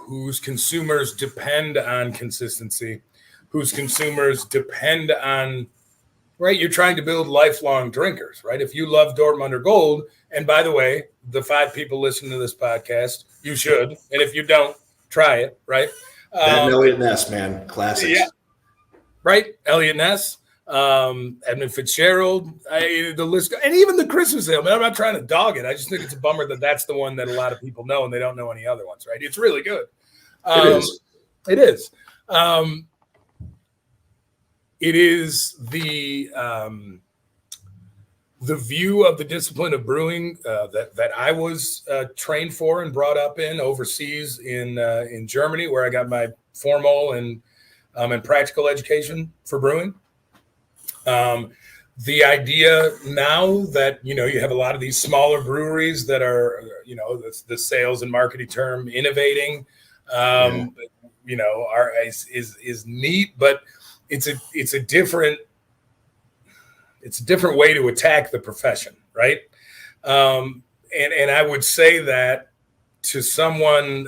whose consumers depend on consistency, whose consumers depend on, right? You're trying to build lifelong drinkers, right? If you love Dortmunder Gold, and by the way, the 5 people listening to this podcast, you should. And if you don't, try it, right? That Elliot Ness, man, classics. Yeah. Right? Elliot Ness, Edmund Fitzgerald, the list, and even the Christmas ale. Man, I'm not trying to dog it. I just think it's a bummer that that's the one that a lot of people know and they don't know any other ones, right? It's really good. It is. It is. It is the view of the discipline of brewing that I was trained for and brought up in overseas in Germany, where I got my formal and practical education for brewing. The idea now that you have a lot of these smaller breweries that are the sales and marketing term innovating, is neat, but it's a different way to attack the profession, right? And I would say that to someone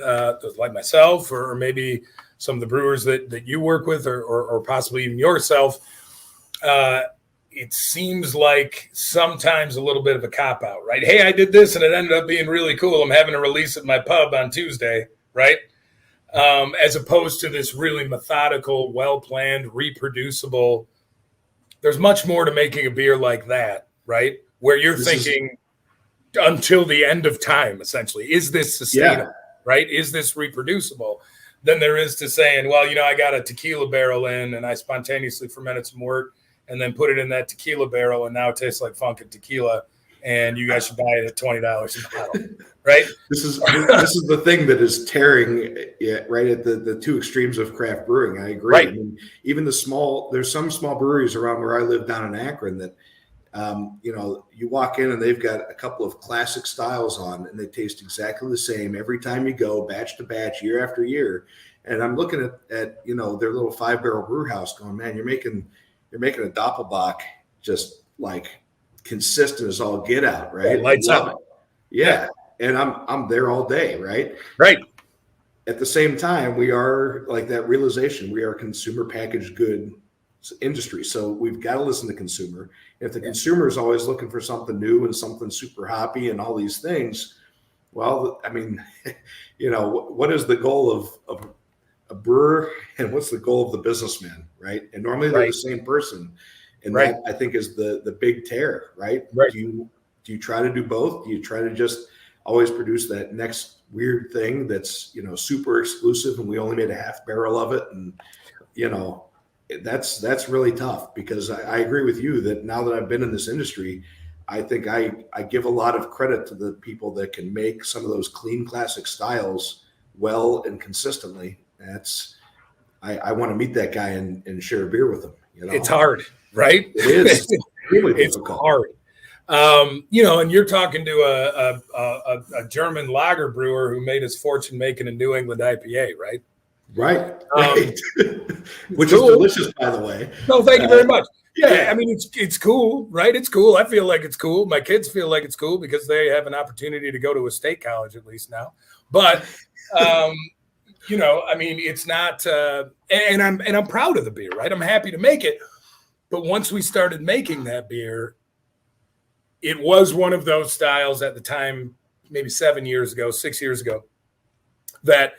like myself, or maybe some of the brewers that you work with, or possibly even yourself, it seems like sometimes a little bit of a cop-out, right? Hey, I did this and it ended up being really cool. I'm having a release at my pub on Tuesday, right? As opposed to this really methodical, well-planned, reproducible. There's much more to making a beer like that, right? Where you're thinking until the end of time, essentially. Is this sustainable, right? Is this reproducible? Than there is to saying, well, I got a tequila barrel in and I spontaneously fermented some wort and then put it in that tequila barrel and now it tastes like funkin' tequila and you guys should buy it at $20 a bottle, right? This is the thing that is tearing right at the two extremes of craft brewing. I agree. Right. I mean, even there's some small breweries around where I live down in Akron that, you walk in and they've got a couple of classic styles on and they taste exactly the same every time you go, batch to batch, year after year. And I'm looking at their little 5-barrel brew house going, man, you're making a Doppelbock just like consistent as all get out, right? Lights up. Yeah. And I'm there all day, right? Right. At the same time, we are like that realization, we are a consumer packaged good industry. So we've got to listen to consumer. If the consumer is always looking for something new and something super hoppy and all these things, well, I mean, what is the goal of a brewer and what's the goal of the businessman, right? And normally they're the same person. And that I think is the big tear, right? Do you try to do both? Do you try to just always produce that next weird thing that's, super exclusive and we only made a half barrel of it? And, that's really tough because I agree with you that now that I've been in this industry, I think I give a lot of credit to the people that can make some of those clean classic styles well and consistently. I want to meet that guy and share a beer with him. It's hard, right? It is. Really it's hard. And you're talking to a German lager brewer who made his fortune making a New England IPA, right? Right. Which is delicious, by the way. No, thank you very much. Yeah, I mean, it's cool, right? It's cool. I feel like it's cool. My kids feel like it's cool because they have an opportunity to go to a state college at least now. But, I mean, it's not, and I'm proud of the beer, right? I'm happy to make it. But once we started making that beer, it was one of those styles at the time, maybe 6 years ago, that,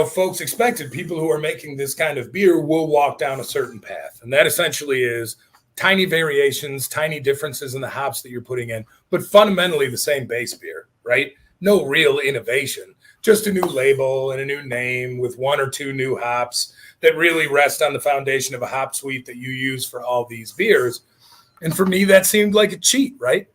folks expected people who are making this kind of beer will walk down a certain path. And that essentially is tiny variations, tiny differences in the hops that you're putting in, but fundamentally the same base beer, right? No real innovation, just a new label and a new name with one or two new hops that really rest on the foundation of a hop suite that you use for all these beers. And for me, that seemed like a cheat, right?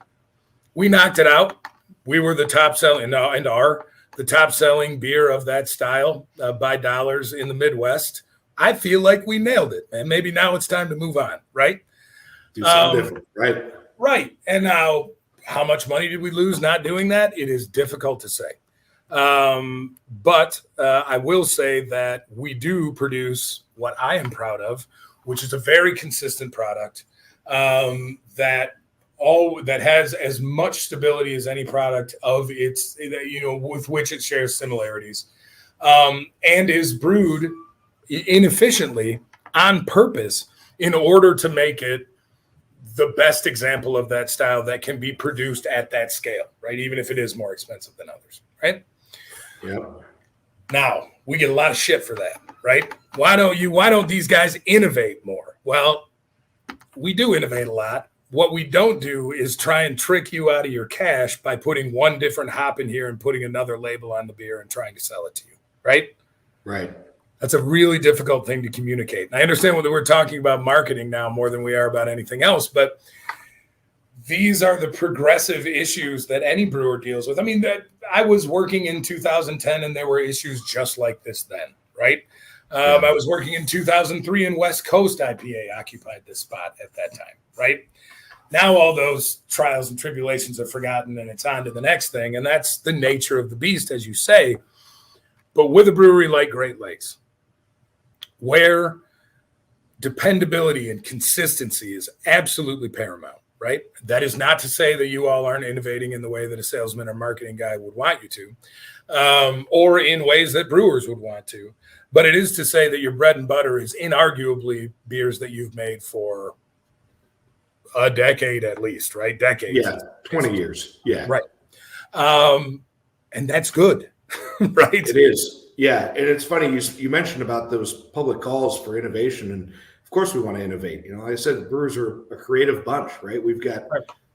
We knocked it out. We were the top selling, and are the top selling beer of that style by dollars in the Midwest. I feel like we nailed it, and maybe now it's time to move on, right? Do something different, right? Right. And now, how much money did we lose not doing that? It is difficult to say. But I will say that we do produce what I am proud of, which is a very consistent product that has as much stability as any product of its, with which it shares similarities, and is brewed inefficiently on purpose in order to make it the best example of that style that can be produced at that scale, right? Even if it is more expensive than others, right? Yep. Now, we get a lot of shit for that, right? Why don't these guys innovate more? Well, we do innovate a lot. What we don't do is try and trick you out of your cash by putting one different hop in here and putting another label on the beer and trying to sell it to you, right? Right. That's a really difficult thing to communicate. And I understand that we're talking about marketing now more than we are about anything else, but these are the progressive issues that any brewer deals with. I mean, that I was working in 2010 and there were issues just like this then, right? I was working in 2003 and West Coast IPA occupied this spot at that time, right? Now all those trials and tribulations are forgotten and it's on to the next thing. And that's the nature of the beast, as you say. But with a brewery like Great Lakes, where dependability and consistency is absolutely paramount, right? That is not to say that you all aren't innovating in the way that a salesman or marketing guy would want you to, or in ways that brewers would want to. But it is to say that your bread and butter is inarguably beers that you've made for a decade at least, right? Decades. Yeah, 20 years. Yeah. Right. And that's good, right? It is. Yeah, and it's funny you mentioned about those public calls for innovation, and of course we want to innovate. Like I said, brewers are a creative bunch, right? We've got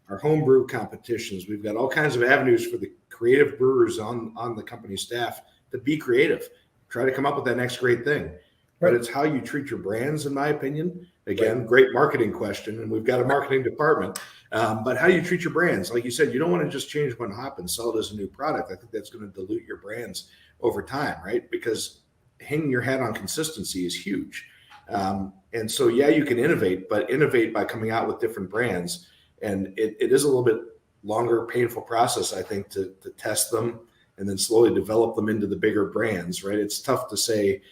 our homebrew competitions. We've got all kinds of avenues for the creative brewers on the company staff to be creative, try to come up with that next great thing. Right. But it's how you treat your brands, in my opinion. Again, great marketing question, and we've got a marketing department. But how do you treat your brands? Like you said, you don't want to just change one hop and sell it as a new product. I think that's going to dilute your brands over time, right? Because hanging your hat on consistency is huge. And so, you can innovate, but innovate by coming out with different brands. And it is a little bit longer, painful process, I think, to test them and then slowly develop them into the bigger brands, right? It's tough to say,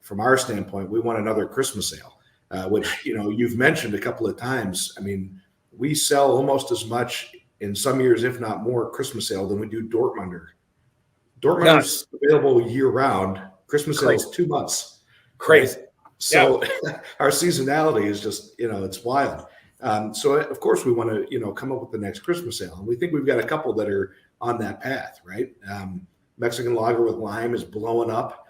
from our standpoint, we want another Christmas ale, which, you've mentioned a couple of times. I mean, we sell almost as much in some years, if not more, Christmas ale than we do Dortmunder. Dortmunder's available year round. Christmas ale is 2 months. Crazy. Right? So our seasonality is just, it's wild. So of course we want to, come up with the next Christmas ale. And we think we've got a couple that are on that path, right? Mexican lager with lime is blowing up.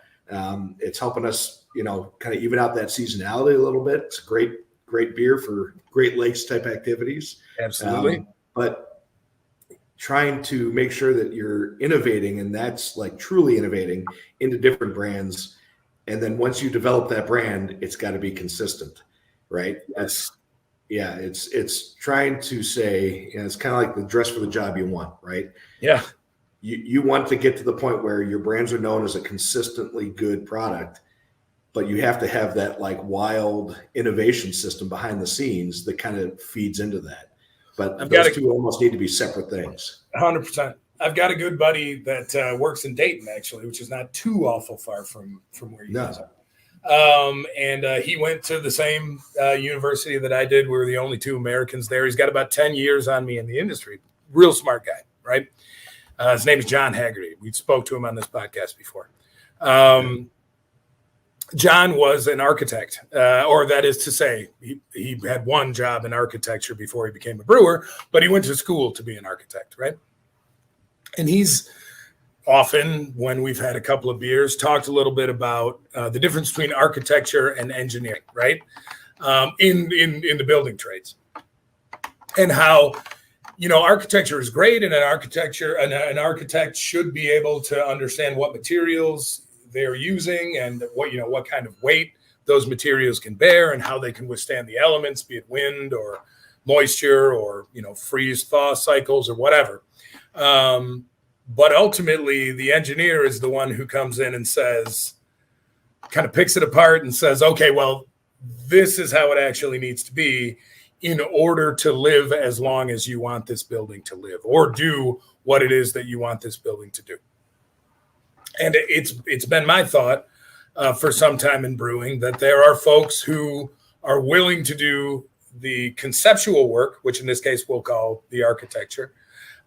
It's helping us, kind of even out that seasonality a little bit. It's a great beer for Great Lakes type activities. Absolutely. But trying to make sure that you're innovating, and that's like truly innovating into different brands. And then once you develop that brand, it's got to be consistent, right? It's trying to say, it's kind of like the dress for the job you want, right? Yeah. You want to get to the point where your brands are known as a consistently good product, but you have to have that like wild innovation system behind the scenes that kind of feeds into that. But those two almost need to be separate things. 100%. I've got a good buddy that works in Dayton, actually, which is not too awful far from where you guys are. And he went to the same university that I did. We were the only two Americans there. He's got about 10 years on me in the industry. Real smart guy, right? His name is John Haggerty. We spoke to him on this podcast before. John was an architect, or that is to say, he had one job in architecture before he became a brewer, but he went to school to be an architect, right? And he's often, when we've had a couple of beers, talked a little bit about the difference between architecture and engineering, right? In the building trades, and how, architecture is great, and an architect should be able to understand what materials they're using and what kind of weight those materials can bear and how they can withstand the elements, be it wind or moisture or freeze thaw cycles or whatever. But ultimately, the engineer is the one who comes in and says, kind of picks it apart and says, okay, well, this is how it actually needs to be in order to live as long as you want this building to live, or do what it is that you want this building to do. And it's been my thought for some time in brewing that there are folks who are willing to do the conceptual work, which in this case we'll call the architecture,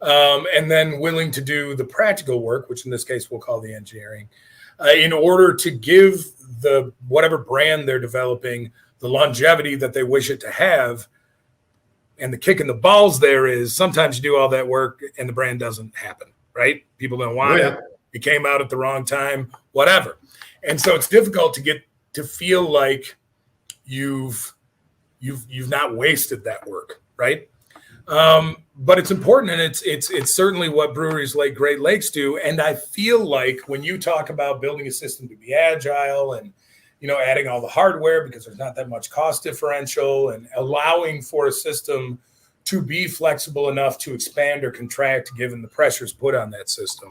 and then willing to do the practical work, which in this case we'll call the engineering, in order to give the whatever brand they're developing the longevity that they wish it to have. And the kick in the balls there is sometimes you do all that work and the brand doesn't happen, right? People don't want it. It came out at the wrong time, whatever. And so it's difficult to get to feel like you've not wasted that work, right? But it's important, and it's certainly what breweries like Great Lakes do. And I feel like when you talk about building a system to be agile and adding all the hardware because there's not that much cost differential, and allowing for a system to be flexible enough to expand or contract given the pressures put on that system,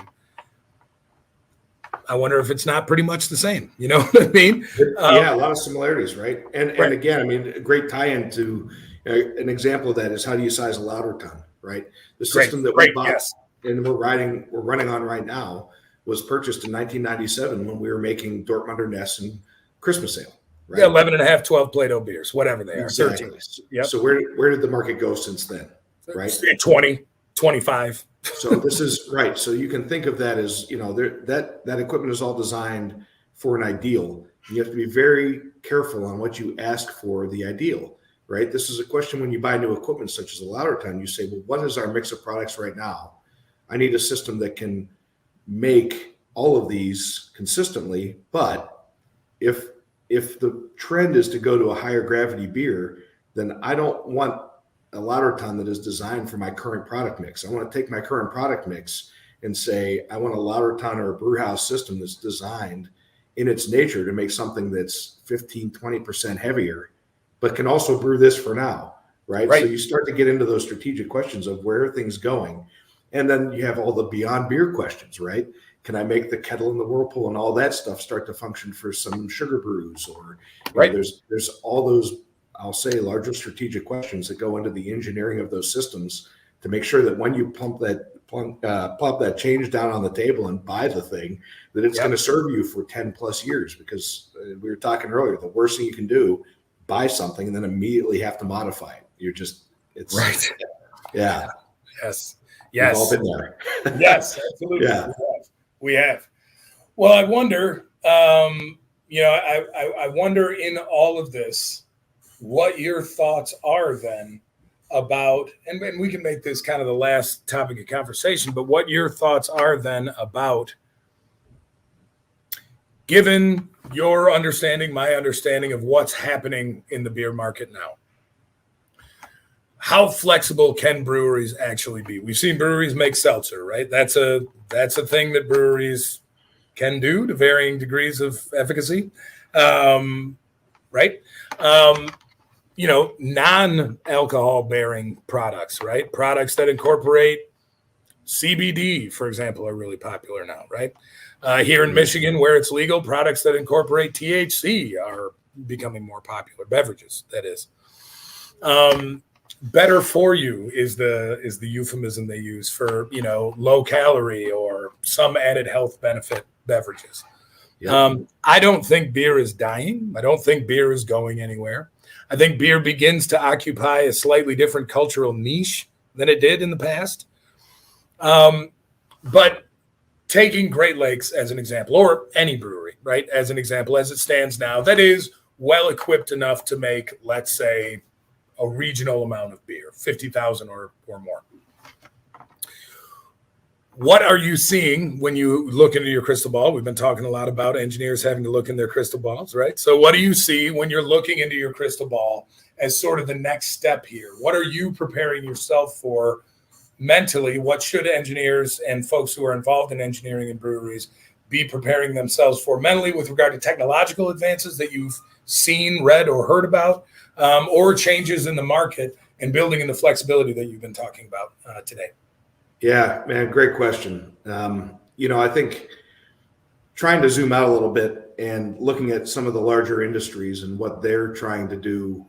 I wonder if it's not pretty much the same. You know what I mean? Yeah, a lot of similarities, right? And again, I mean, a great tie-in to an example of that is how do you size a lauter ton, right? The system that we bought and we're running on right now was purchased in 1997 when we were making Dortmunder Ness and Christmas ale. Right? Yeah, 11 and a half, 12 Plato beers, whatever they are. Exactly. 13. Yep. So where did the market go since then? Right? 20, 25. So this is right. So you can think of that as, that equipment is all designed for an ideal. You have to be very careful on what you ask for the ideal, right? This is a question when you buy new equipment, such as a lauter ton, you say, well, what is our mix of products right now? I need a system that can make all of these consistently. But if the trend is to go to a higher gravity beer, then I don't want a lauter ton that is designed for my current product mix. I want to take my current product mix and say, I want a lauter ton or a brew house system that's designed in its nature to make something that's 15, 20% heavier, but can also brew this for now, right? So you start to get into those strategic questions of where are things going? And then you have all the beyond beer questions, right? Can I make the kettle and the whirlpool and all that stuff start to function for some sugar brews? Or there's all those, I'll say, larger strategic questions that go into the engineering of those systems to make sure that when you plop that change down on the table and buy the thing, that it's going to serve you for 10 plus years. Because we were talking earlier, the worst thing you can do, buy something and then immediately have to modify it. It's right. Yeah. Yes. We've all been there. Yes, absolutely. Yeah. We have. Well, I wonder, I wonder in all of this, what your thoughts are then about, and we can make this kind of the last topic of conversation, but what your thoughts are then about, given your understanding, my understanding of what's happening in the beer market now. How flexible can breweries actually be? We've seen breweries make seltzer, right? That's a thing that breweries can do to varying degrees of efficacy, right? Non-alcohol bearing products, right? Products that incorporate CBD, for example, are really popular now, right? Here in Michigan, where it's legal, products that incorporate THC are becoming more popular. Beverages, that is. Better for you is the euphemism they use for, low calorie or some added health benefit beverages. Yep. I don't think beer is dying. I don't think beer is going anywhere. I think beer begins to occupy a slightly different cultural niche than it did in the past. But taking Great Lakes as an example, or any brewery, right, as an example, as it stands now, that is well equipped enough to make, let's say, a regional amount of beer, 50,000 or more. What are you seeing when you look into your crystal ball? We've been talking a lot about engineers having to look in their crystal balls, right? So what do you see when you're looking into your crystal ball as sort of the next step here? What are you preparing yourself for mentally? What should engineers and folks who are involved in engineering and breweries be preparing themselves for mentally with regard to technological advances that you've seen, read, or heard about, or changes in the market and building in the flexibility that you've been talking about today? Yeah, man, great question. I think trying to zoom out a little bit and looking at some of the larger industries and what they're trying to do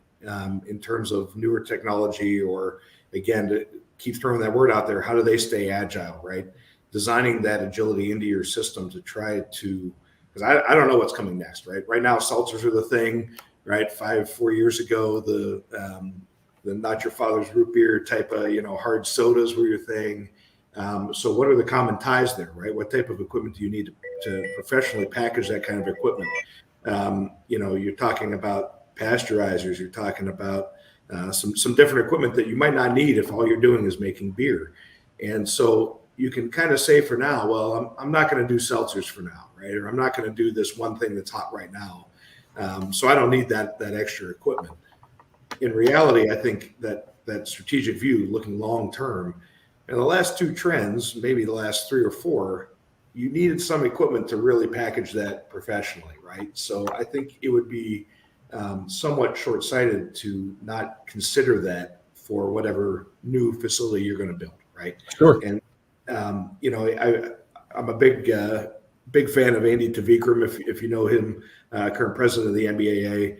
in terms of newer technology, or again, to keep throwing that word out there, how do they stay agile, right? Designing that agility into your system to try to, because I don't know what's coming next, right? Right now, seltzers are the thing, right? 4 years ago, the not your father's root beer type of, hard sodas were your thing. So what are the common ties there, right? What type of equipment do you need to professionally package that kind of equipment? You're talking about pasteurizers, you're talking about some different equipment that you might not need if all you're doing is making beer. And so you can kind of say for now, well, I'm not going to do seltzers for now, right? Or I'm not going to do this one thing that's hot right now. So I don't need that extra equipment. In reality, I think that strategic view, looking long term, and the last two trends, maybe the last 3 or 4, you needed some equipment to really package that professionally, right? So I think it would be somewhat short-sighted to not consider that for whatever new facility you're going to build, right? Sure. And I'm a big fan of Andy Tavikram, if you know him, current president of the NBAA.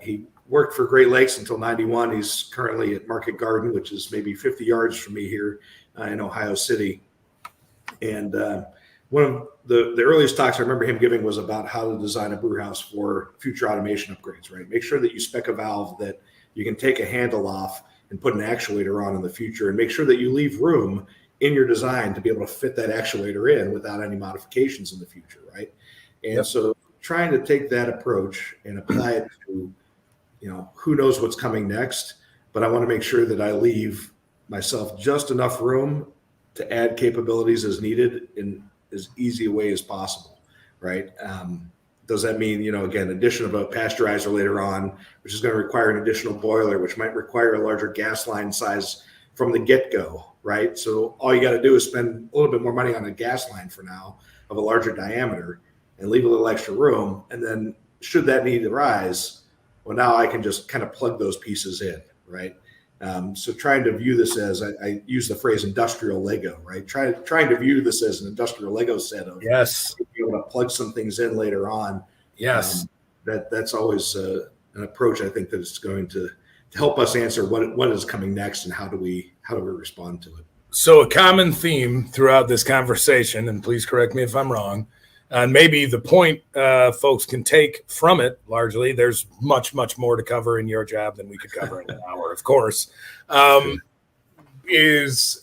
He worked for Great Lakes until 91. He's currently at Market Garden, which is maybe 50 yards from me here in Ohio City. And one of the earliest talks I remember him giving was about how to design a brew house for future automation upgrades, right? Make sure that you spec a valve that you can take a handle off and put an actuator on in the future, and make sure that you leave room in your design to be able to fit that actuator in without any modifications in the future, right? And so trying to take that approach and apply it to, who knows what's coming next, but I want to make sure that I leave myself just enough room to add capabilities as needed in as easy a way as possible, right? Does that mean, again, addition of a pasteurizer later on, which is going to require an additional boiler, which might require a larger gas line size from the get-go, right? So all you got to do is spend a little bit more money on a gas line for now of a larger diameter and leave a little extra room. And then should that need arise, well, now I can just kind of plug those pieces in, right? So trying to view this as, I use the phrase industrial Lego, right? Trying to view this as an industrial Lego set of, yes, be able to plug some things in later on. Yes. That's always an approach I think that is going to help us answer what is coming next and how do we respond to it. So a common theme throughout this conversation, and please correct me if I'm wrong, and maybe the point folks can take from it largely, there's much, much more to cover in your job than we could cover in an hour, of course, is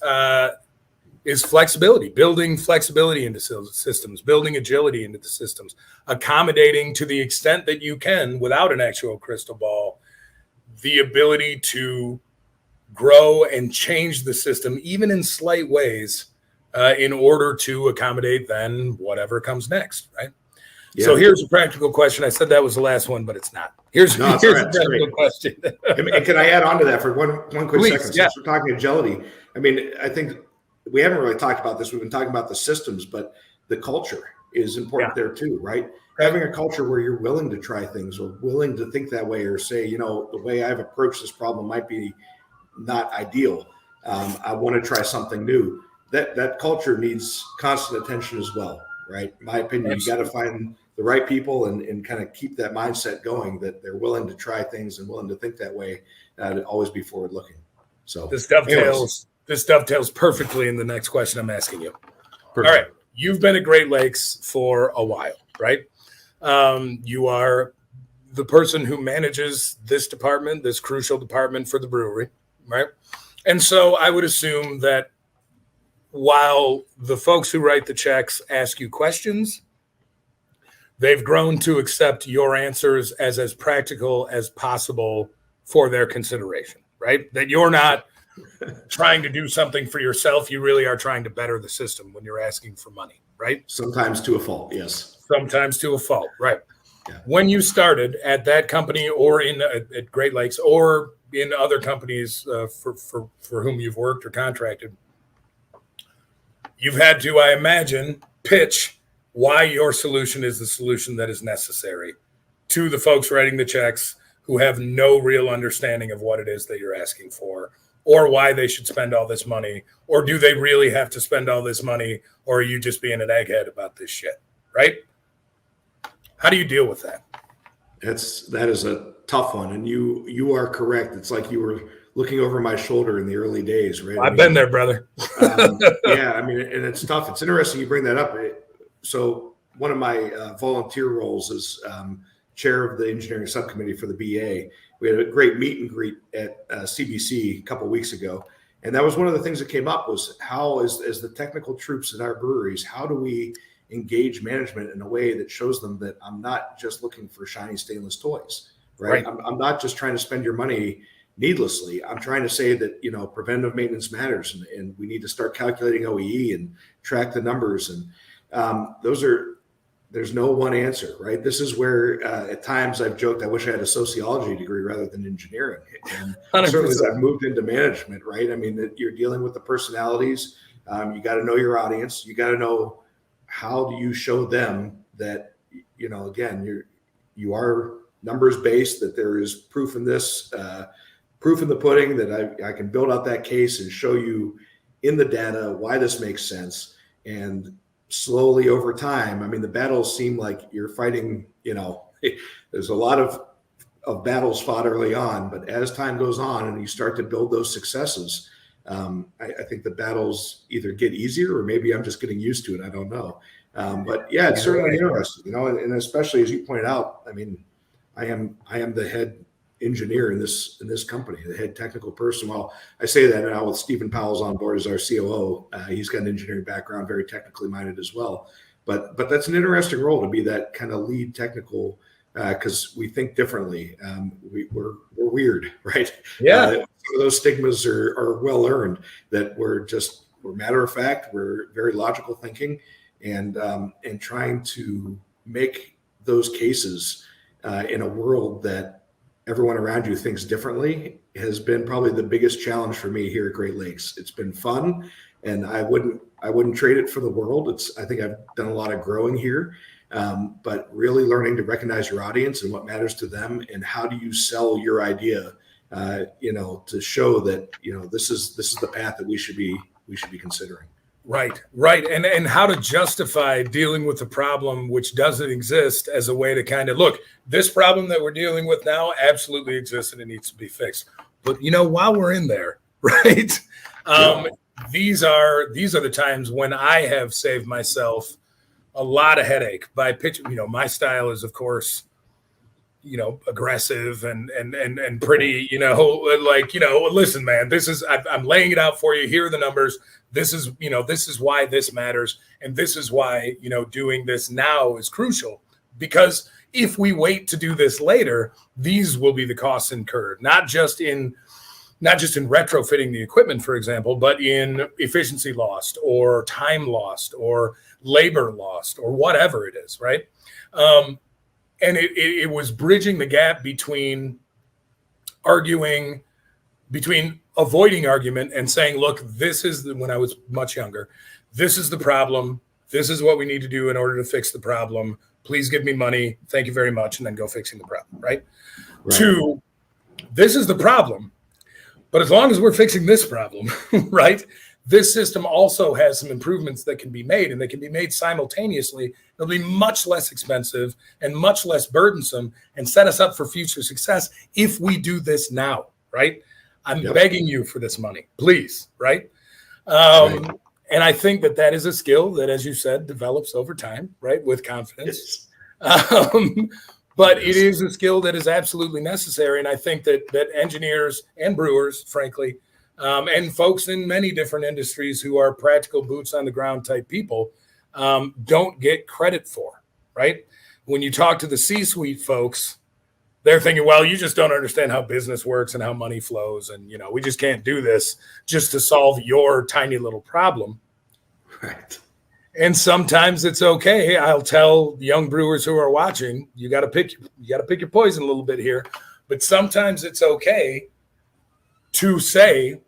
flexibility, building flexibility into systems, building agility into the systems, accommodating to the extent that you can without an actual crystal ball, the ability to grow and change the system, even in slight ways, in order to accommodate then whatever comes next, right? Yeah. So here's a practical question. I said that was the last one, but it's not. Here's a practical question. And can I add on to that for one quick Please, second? Yeah. Since we're talking agility, I mean, I think we haven't really talked about this. We've been talking about the systems, but the culture is important there too, right? Having a culture where you're willing to try things or willing to think that way, or say, the way I've approached this problem might be not ideal. I want to try something new. That culture needs constant attention as well, right? In my opinion, Absolutely. You got to find the right people and kind of keep that mindset going, that they're willing to try things and willing to think that way, to always be forward looking. So this dovetails perfectly in the next question I'm asking you. Perfect. All right. You've been at Great Lakes for a while, right? You are the person who manages this department, this crucial department for the brewery, right? And so I would assume that while the folks who write the checks ask you questions, they've grown to accept your answers as practical as possible for their consideration, right? That you're not trying to do something for yourself. You really are trying to better the system when you're asking for money, right? Sometimes to a fault, yes. Sometimes to a fault, right? Yeah. When you started at that company or at Great Lakes or in other companies for whom you've worked or contracted, you've had to, I imagine, pitch why your solution is the solution that is necessary to the folks writing the checks who have no real understanding of what it is that you're asking for, or why they should spend all this money, or do they really have to spend all this money, or are you just being an egghead about this shit, right? How do you deal with that? That is a tough one, and you are correct. It's like you were looking over my shoulder in the early days, right? I've been there, brother. Yeah, I mean, and it's tough. It's interesting you bring that up. So one of my volunteer roles is chair of the engineering subcommittee for the BA. We had a great meet and greet at CBC a couple of weeks ago. And that was one of the things that came up was how, as the technical troops in our breweries, how do we engage management in a way that shows them that I'm not just looking for shiny stainless toys, right? I'm not just trying to spend your money needlessly. I'm trying to say that, preventive maintenance matters, and we need to start calculating OEE and track the numbers. And there's no one answer, right? This is where at times I've joked, I wish I had a sociology degree rather than engineering. And 100%. certainly as I've moved into management, right? I mean, that you're dealing with the personalities. You got to know your audience. You got to know how do you show them that, again, you are numbers based, that there is proof in this, proof in the pudding, that I can build out that case and show you in the data why this makes sense. And slowly over time, I mean, the battles seem like you're fighting, there's a lot of battles fought early on, but as time goes on and you start to build those successes, I think the battles either get easier or maybe I'm just getting used to it. I don't know. But yeah, it's certainly interesting, and especially as you pointed out, I mean, I am the head engineer in this company, the head technical person. Well, I say that now with Stephen Powell's on board as our COO. He's got an engineering background, very technically minded as well. But that's an interesting role to be that kind of lead technical, because we think differently. We're weird, right? Yeah. Some of those stigmas are well earned. That we're matter of fact. We're very logical thinking, and trying to make those cases in a world that everyone around you thinks differently has been probably the biggest challenge for me here at Great Lakes. It's been fun, and I wouldn't trade it for the world. I think I've done a lot of growing here, but really learning to recognize your audience and what matters to them, and how do you sell your idea, to show that this is the path that we should be considering. Right. And how to justify dealing with the problem which doesn't exist as a way to kind of look, this problem that we're dealing with now absolutely exists and it needs to be fixed. But while we're in there, right? These are the times when I have saved myself a lot of headache by pitching. My style is, of course, aggressive and pretty, listen, man, I'm laying it out for you. Here are the numbers. This is why this matters. And this is why, doing this now is crucial, because if we wait to do this later, these will be the costs incurred, not just in retrofitting the equipment, for example, but in efficiency lost or time lost or labor lost or whatever it is. Right. And it was bridging the gap between avoiding argument and saying, look, when I was much younger, this is the problem. This is what we need to do in order to fix the problem. Please give me money. Thank you very much. And then go fixing the problem. Right. To, this is the problem. But as long as we're fixing this problem, right, this system also has some improvements that can be made, and they can be made simultaneously. It'll be much less expensive and much less burdensome and set us up for future success if we do this now, right? I'm begging you for this money, please, right? And I think that is a skill that, as you said, develops over time, right, with confidence. But it is a skill that is absolutely necessary. And I think that engineers and brewers, frankly, and folks in many different industries who are practical boots on the ground type people don't get credit for, right? When you talk to the C-suite folks, they're thinking, well, you just don't understand how business works and how money flows. And, we just can't do this just to solve your tiny little problem. Right. And sometimes it's okay. I'll tell young brewers who are watching, you got to pick your poison a little bit here. But sometimes it's okay to say,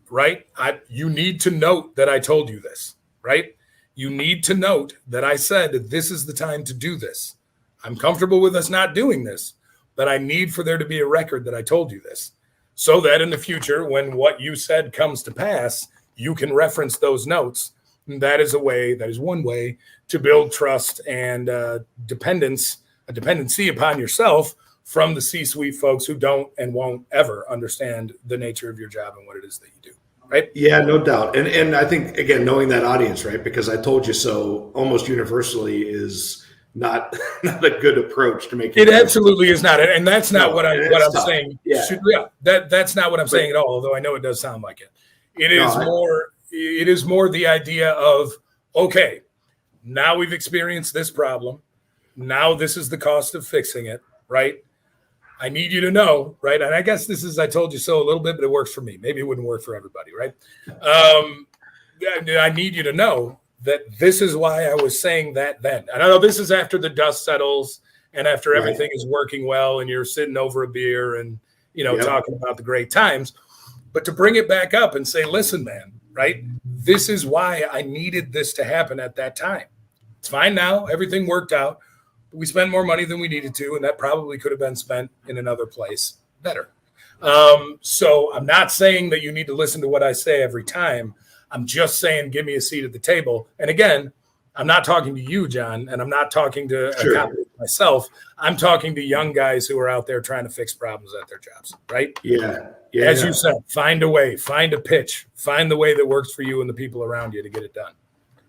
right, you need to note that I told you this, right? You need to note that I said this is the time to do this. I'm comfortable with us not doing this, but I need for there to be a record that I told you this, so that in the future, when what you said comes to pass, you can reference those notes. And that is one way to build trust and a dependency upon yourself from the C-suite folks who don't and won't ever understand the nature of your job and what it is that you do. Right? Yeah, no doubt. And I think, again, knowing that audience, right, because I told you so almost universally is not a good approach to make it absolutely is not. And that's not what I'm tough. saying. Yeah. That's not what I'm saying at all, although I know it does sound like it. It is more the idea of, okay, now we've experienced this problem. Now this is the cost of fixing it, right? I need you to know, right? And I guess this is, I told you so a little bit, but it works for me. Maybe it wouldn't work for everybody, right? I need you to know that this is why I was saying that then. And I know this is after the dust settles and after everything is working well and you're sitting over a beer and, talking about the great times. But to bring it back up and say, listen, man, right? This is why I needed this to happen at that time. It's fine now. Everything worked out. We spent more money than we needed to, and that probably could have been spent in another place better. So I'm not saying that you need to listen to what I say every time. I'm just saying, give me a seat at the table. And again, I'm not talking to you, John, and I'm not talking to myself. I'm talking to young guys who are out there trying to fix problems at their jobs, right? Yeah. As you said, find a way, find a pitch, find the way that works for you and the people around you to get it done.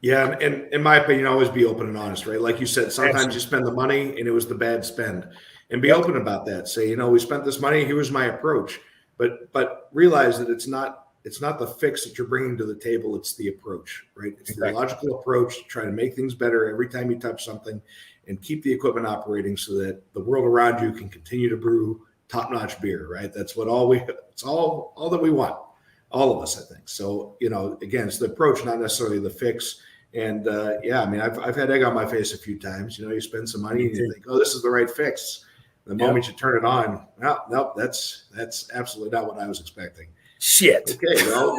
Yeah, and in my opinion, always be open and honest, right? Like you said, sometimes you spend the money and it was the bad spend. And be open about that. Say, we spent this money, here was my approach. But realize that it's not the fix that you're bringing to the table, it's the approach, right? It's the logical approach to try to make things better every time you touch something and keep the equipment operating so that the world around you can continue to brew top-notch beer, right? That's what it's all that we want, all of us, I think. So, again, it's the approach, not necessarily the fix. And I've had egg on my face a few times. You spend some money and you think, oh, this is the right fix. The moment you turn it on, nope, that's absolutely not what I was expecting. Shit. Okay, well,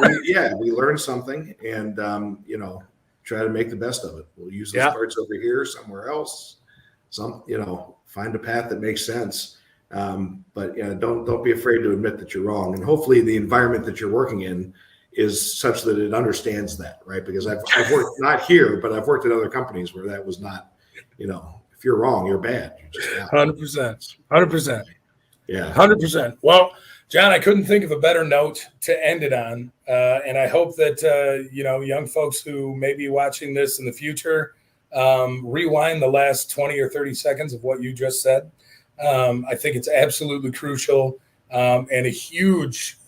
we learned something, and try to make the best of it. We'll use those parts over here, somewhere else. Find a path that makes sense. But don't be afraid to admit that you're wrong. And hopefully, the environment that you're working in is such that it understands that, right? Because I've worked not here, but I've worked at other companies where that was not, if you're wrong, you're bad. You're just 100%. Yeah. 100%. Well, John, I couldn't think of a better note to end it on. And I hope that, young folks who may be watching this in the future, rewind the last 20 or 30 seconds of what you just said. I think it's absolutely crucial and a huge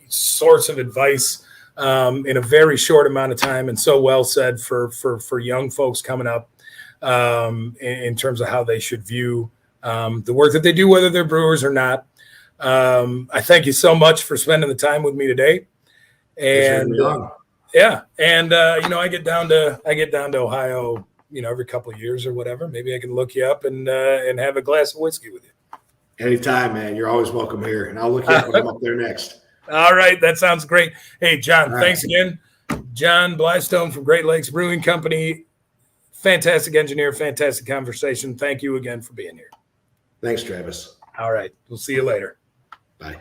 source of advice in a very short amount of time, and so well said for young folks coming up in terms of how they should view the work that they do, whether they're brewers or not. I thank you so much for spending the time with me today. And I get down to Ohio, every couple of years or whatever. Maybe I can look you up and have a glass of whiskey with you. Anytime, man. You're always welcome here, and I'll look you up when I'm up there next. All right, that sounds great. Hey, John, thanks again. John Blystone from Great Lakes Brewing Company. Fantastic engineer, fantastic conversation. Thank you again for being here. Thanks, Travis. All right, we'll see you later. Bye.